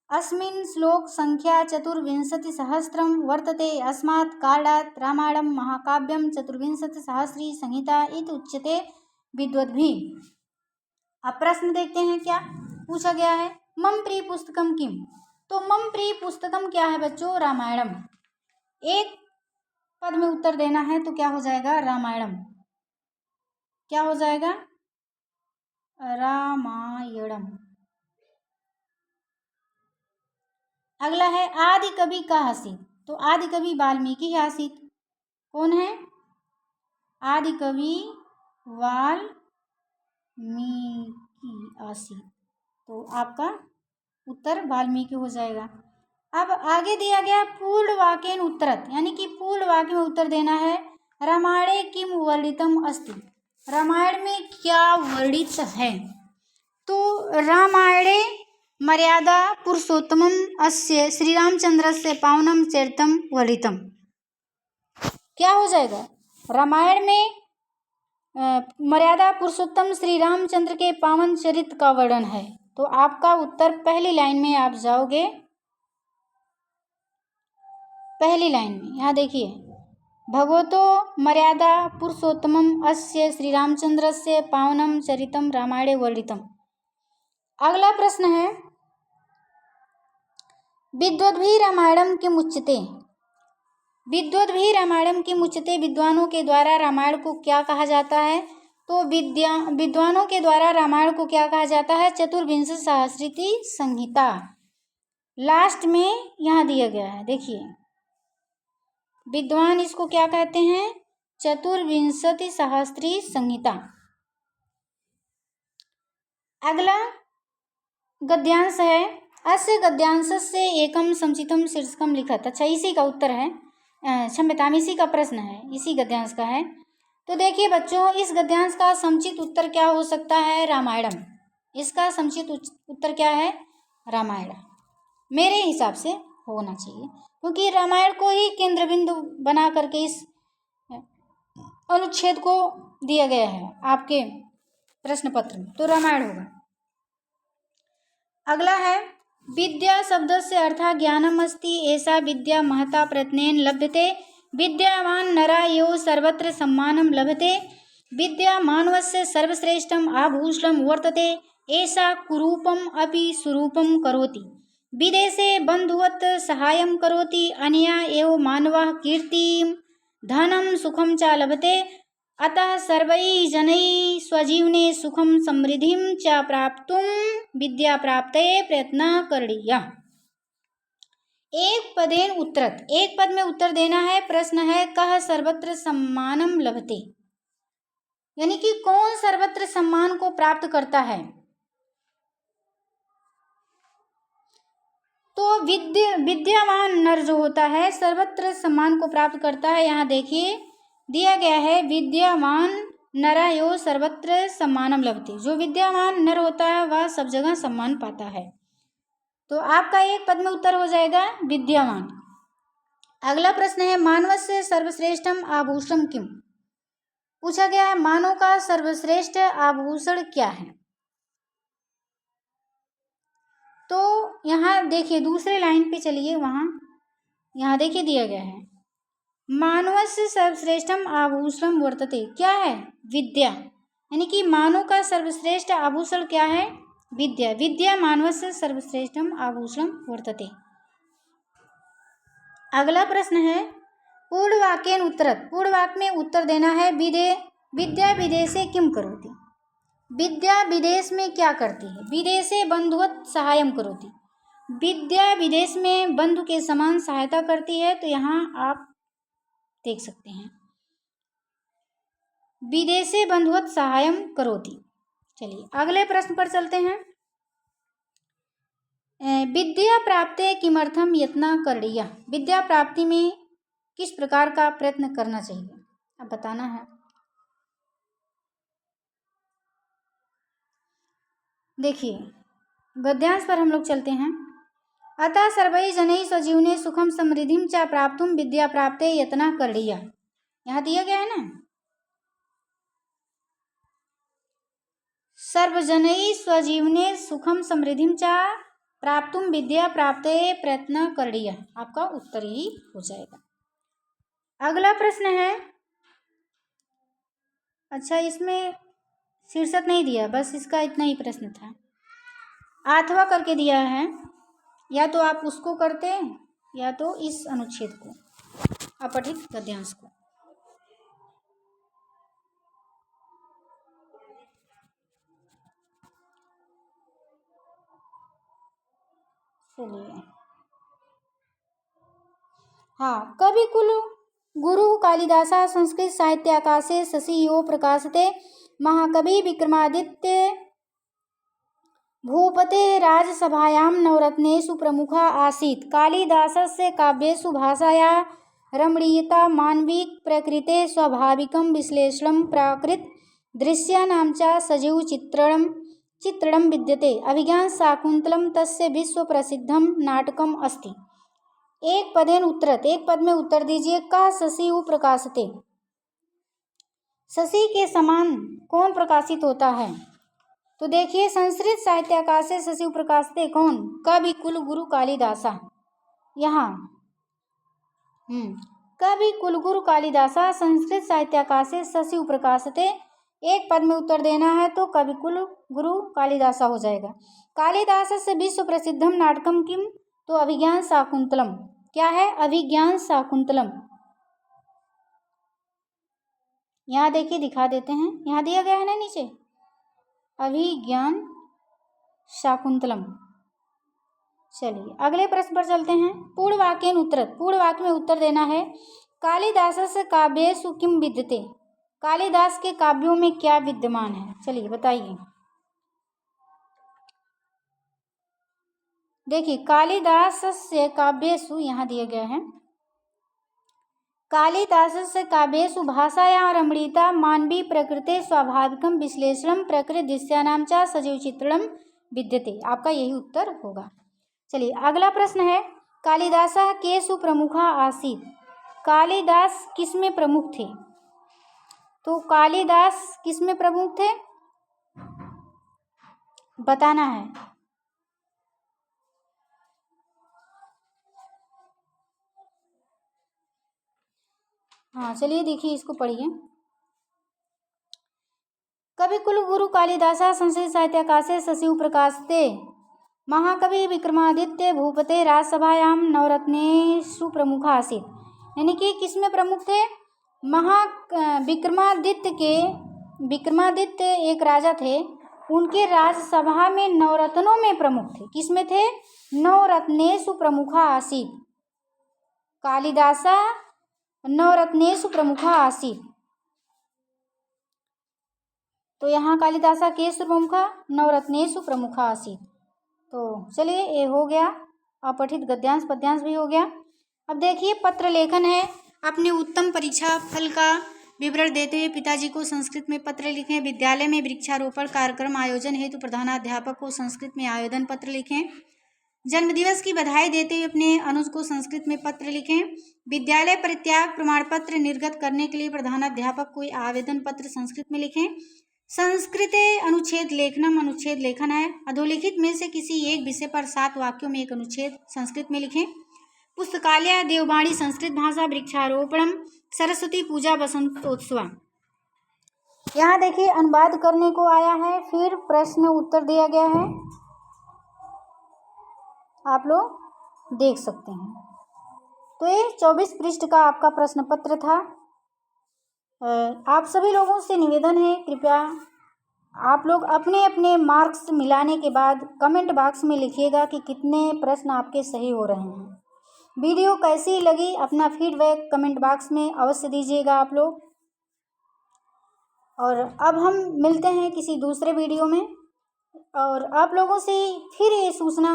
अस्मिन् श्लोक संख्या 24,000 वर्तते। अस्मात् कारणात् रामायणं महाकाव्यं 24,000 संहिता इति उच्यते विद्वद्भिः। अब प्रश्न देखते हैं क्या पूछा गया है। मम प्रिय पुस्तकम किम, तो मम प्रिय पुस्तकम क्या है बच्चों? रामायणम। एक पद में उत्तर देना है तो क्या हो जाएगा? रामायणम। क्या हो जाएगा? रामायणम। अगला है आदि कवि का आसीत, तो आदि कवि वाल्मीकि आसीत। कौन है? आदि कवि वाल्मीकि आसीत, तो आपका उत्तर वाल्मीकि हो जाएगा। अब आगे दिया गया पूर्ण वाक्येन उत्तरत, यानी कि पूर्ण वाक्य में उत्तर देना है। रामायणे किम वर्णितम अस्ति, रामायण में क्या वर्णित है? तो रामायणे मर्यादा पुरुषोत्तमम् अस्य श्रीरामचन्द्रस्य पावनं चरितं वर्णितम्। क्या हो जाएगा? रामायण में मर्यादा पुरुषोत्तम श्री रामचंद्र के पावन चरित्र का वर्णन है। तो आपका उत्तर पहली लाइन में आप जाओगे। पहली लाइन में यहाँ देखिए, भगवतो मर्यादा पुरुषोत्तमम् अस्य श्री रामचंद्रस्य पावनं चरितं रामायणे वर्णितम्। अगला प्रश्न है विद्वद्भिः रामायणं किम उच्यते, विद्वद्भिः रामायणं किम उच्यते, विद्वानों के द्वारा रामायण को क्या कहा जाता है? तो विद्वानों के द्वारा रामायण को क्या कहा जाता है? 24,000 संहिता। लास्ट में यहाँ दिया गया है, देखिए विद्वान इसको क्या कहते हैं? 24,000 संहिता। अगला गद्यांश है अस्य गद्यांशस्य एकम समुचितं शीर्षकं लिखत। अच्छा, इसी का उत्तर है, क्षम्यताम, इसी का प्रश्न है, इसी गद्यांश का है। तो देखिए बच्चों, इस गद्यांश का समुचित उत्तर क्या हो सकता है? रामायणम। इसका समुचित उत्तर क्या है? रामायण मेरे हिसाब से होना चाहिए, क्योंकि रामायण को ही केंद्र बिंदु बना करके इस अनुच्छेद को दिया गया है आपके प्रश्न पत्र में, तो रामायण होगा। अगला है विद्या शब्दस्य अर्थः ज्ञानम अस्ति। एषा विद्या महता प्रयत्नेन लभ्यते। विद्यावान नरा एव सर्वत्र सम्मानं लभते। विद्या मानवस्य सर्वश्रेष्ठम आभूषणं वर्तते। एषा कुरूपम अपि सुरूपं करोति। विदेशे बन्धुवत् सहायं करोति। अनया एव मानवः कीर्तिं धनं सुखं च लभते। अतः सर्वैः जनैः स्वजीवने सुखम समृद्धिं च प्राप्तुं विद्याप्राप्तये प्रयत्नः करणीयः। एक पदेन उत्तरत्, एक पद में उत्तर देना है। प्रश्न है कः सर्वत्र सम्मानम लभते, यानी कि कौन सर्वत्र सम्मान को प्राप्त करता है। तो विद्यावान नर जो होता है सर्वत्र सम्मान को प्राप्त करता है। यहाँ देखिए दिया गया है विद्यावान नरायो सर्वत्र सम्मानम लभते, जो विद्यावान नर होता है वह सब जगह सम्मान पाता है। तो आपका एक पद में उत्तर हो जाएगा विद्यावान। अगला प्रश्न है मानवस्य सर्वश्रेष्ठम आभूषणम किम, पूछा गया है मानव का सर्वश्रेष्ठ आभूषण क्या है। तो यहाँ देखिए दूसरे लाइन पे चलिए, वहाँ यहाँ देखिए दिया गया है मानवस्य सर्वश्रेष्ठम आभूषणम वर्तते, क्या है विद्या, यानी कि मानव का सर्वश्रेष्ठ आभूषण क्या है विद्या। विद्या मानवस्य सर्वश्रेष्ठम आभूषणम वर्तते। अगला प्रश्न है पूर्ण वाक्येन उत्तरत्, पूर्ण वाक्य में उत्तर देना है। विद्या विदेशे किम करोति, विद्या विदेश में क्या करती है। विदेशे बंधुवत् सहायम करोति, विद्या विदेश में बंधु के समान सहायता करती है। तो यहाँ आप देख सकते हैं विदेशे बंधुवत् सहायम करोति। चलिए अगले प्रश्न पर चलते हैं। विद्या प्राप्ते किमर्थम यत्न करणीयः, विद्या प्राप्ति में किस प्रकार का प्रयत्न करना चाहिए, अब बताना है। देखिए गद्यांश पर हम लोग चलते हैं। अतः सर्वैः जनैः स्वजीवने सुखम समृद्धिं च प्राप्तुं विद्या प्राप्ते यत्नः करणीयः, यहाँ दिया गया है ना सर्वजनैः स्वजीवने सुखम समृद्धिं च प्राप्तुं विद्या प्राप्ते प्रयत्न करणीयः, आपका उत्तर ही हो जाएगा। अगला प्रश्न है, अच्छा इसमें शीर्षक नहीं दिया, बस इसका इतना ही प्रश्न था, अथवा करके दिया है, या तो आप उसको करते या तो इस अनुच्छेद को अपठित गद्यांश को। चलिए हाँ, कवि कुल गुरु कालिदासा संस्कृत साहित्याकाशे शशियो प्रकाशते महाकवि विक्रमादित्य भूपते राजसभायां नवरत्नेषु प्रमुखा आसीत्। कालिदासस्य काव्येषु भाषाया रमणीयता मानविक प्रकृते स्वाभाविकं विश्लेषणं प्राकृत दृश्यानां च सजीव चित्रणं विद्यते। अभिज्ञान शाकुंतलम तस्य विश्व प्रसिद्धम नाटकम अस्ति। एक पदेन उत्तरत, एक पद में उत्तर दीजिए। कः शशिउ प्रकाशते, शशि के समान कौन प्रकाशित होता है। तो देखिए संस्कृत साहित्याकाशे शशिउ प्रकाशते कौन, कवि कुल गुरु कालिदासा। यहाँ कवि कुलगुरु कालिदासा संस्कृत साहित्याकाशे शशिउ प्रकाशते, एक पद में उत्तर देना है तो कवि कुल गुरु कालिदासा हो जाएगा। कालिदास से विश्व प्रसिद्धम नाटकम किम, तो अभिज्ञान शाकुंतलम, क्या है अभिज्ञान शाकुंतलम। यहाँ देखिए दिखा देते हैं, यहाँ दिया गया है ना नीचे अभिज्ञान शाकुंतलम। चलिए अगले प्रश्न पर चलते हैं। पूर्ण वाक्येन उत्तरत्, पूर्ण वाक्य में उत्तर देना है। कालिदासस्य काव्येषु किम विद्यते, कालिदास के काव्यों में क्या विद्यमान है, चलिए बताइए। देखिए कालिदासस्य काव्येषु यहाँ दिया गया है, कालिदासस्य काव्येषु भाषायां रमणीयता मानवीय प्रकृते स्वाभाविकं विश्लेषणं प्रकृति दृश्यानां च सजीव चित्रणं विद्यते, आपका यही उत्तर होगा। चलिए अगला प्रश्न है। कालिदासः केषु प्रमुखः आसीत्, कालिदास किसमें प्रमुख थे। तो कालिदास किसमें प्रमुख थे बताना है। हाँ चलिए देखिए इसको पढ़िए। कवि कुल गुरु कालिदासा संस्कृत साहित्याकाशे शशिउ प्रकाशते महाकवि विक्रमादित्य भूपते राजसभायां नवरत्नेषु प्रमुख आसीत्, यानी कि किस में प्रमुख थे, विक्रमादित्य एक राजा थे, उनके राजसभा में नवरत्नों में प्रमुख थे। किसमें थे? नवरत्नेषु प्रमुखा आसीत्। कालिदासा नवरत्नेषु प्रमुखा आसीत्। तो यहाँ कालिदासा केषु प्रमुखा? नवरत्नेषु प्रमुखा आसीत्। तो चलिए, ये हो गया अपठित गद्यांश पद्यांश भी हो गया। अब देखिए पत्र लेखन है। अपने उत्तम परीक्षा फल का विवरण देते हुए पिताजी को संस्कृत में पत्र लिखें। विद्यालय में वृक्षारोपण कार्यक्रम आयोजन हेतु प्रधानाध्यापक को संस्कृत में आवेदन पत्र लिखें। जन्मदिवस की बधाई देते हुए अपने अनुज को संस्कृत में पत्र लिखें। विद्यालय परित्याग प्रमाण पत्र निर्गत करने के लिए प्रधानाध्यापक को आवेदन पत्र संस्कृत में लिखें। संस्कृते अनुच्छेद लेखनम, अनुच्छेद लेखन है। अधोलिखित में से किसी एक विषय पर 7 वाक्यों में एक अनुच्छेद संस्कृत में लिखें। पुस्तकालय देववाणी संस्कृत भाषा, वृक्षारोपणम, सरस्वती पूजा, बसंतोत्सव। यहाँ देखिए अनुवाद करने को आया है, फिर प्रश्न उत्तर दिया गया है, आप लोग देख सकते हैं। तो ये 24 पृष्ठ का आपका प्रश्न पत्र था। आप सभी लोगों से निवेदन है, कृपया आप लोग अपने अपने मार्क्स मिलाने के बाद कमेंट बॉक्स में लिखिएगा कि कितने प्रश्न आपके सही हो रहे हैं। वीडियो कैसी लगी अपना फीडबैक कमेंट बॉक्स में अवश्य दीजिएगा आप लोग। और अब हम मिलते हैं किसी दूसरे वीडियो में। और आप लोगों से फिर ये सूचना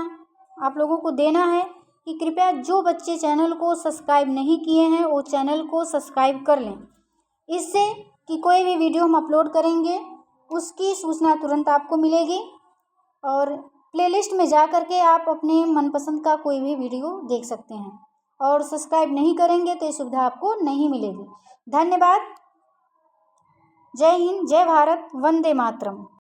आप लोगों को देना है कि कृपया जो बच्चे चैनल को सब्सक्राइब नहीं किए हैं वो चैनल को सब्सक्राइब कर लें, इससे कि कोई भी वीडियो हम अपलोड करेंगे उसकी सूचना तुरंत आपको मिलेगी। और प्लेलिस्ट में जा कर के आप अपने मनपसंद का कोई भी वीडियो देख सकते हैं। और सब्सक्राइब नहीं करेंगे तो ये सुविधा आपको नहीं मिलेगी। धन्यवाद। जय हिंद, जय भारत, वंदे मातरम।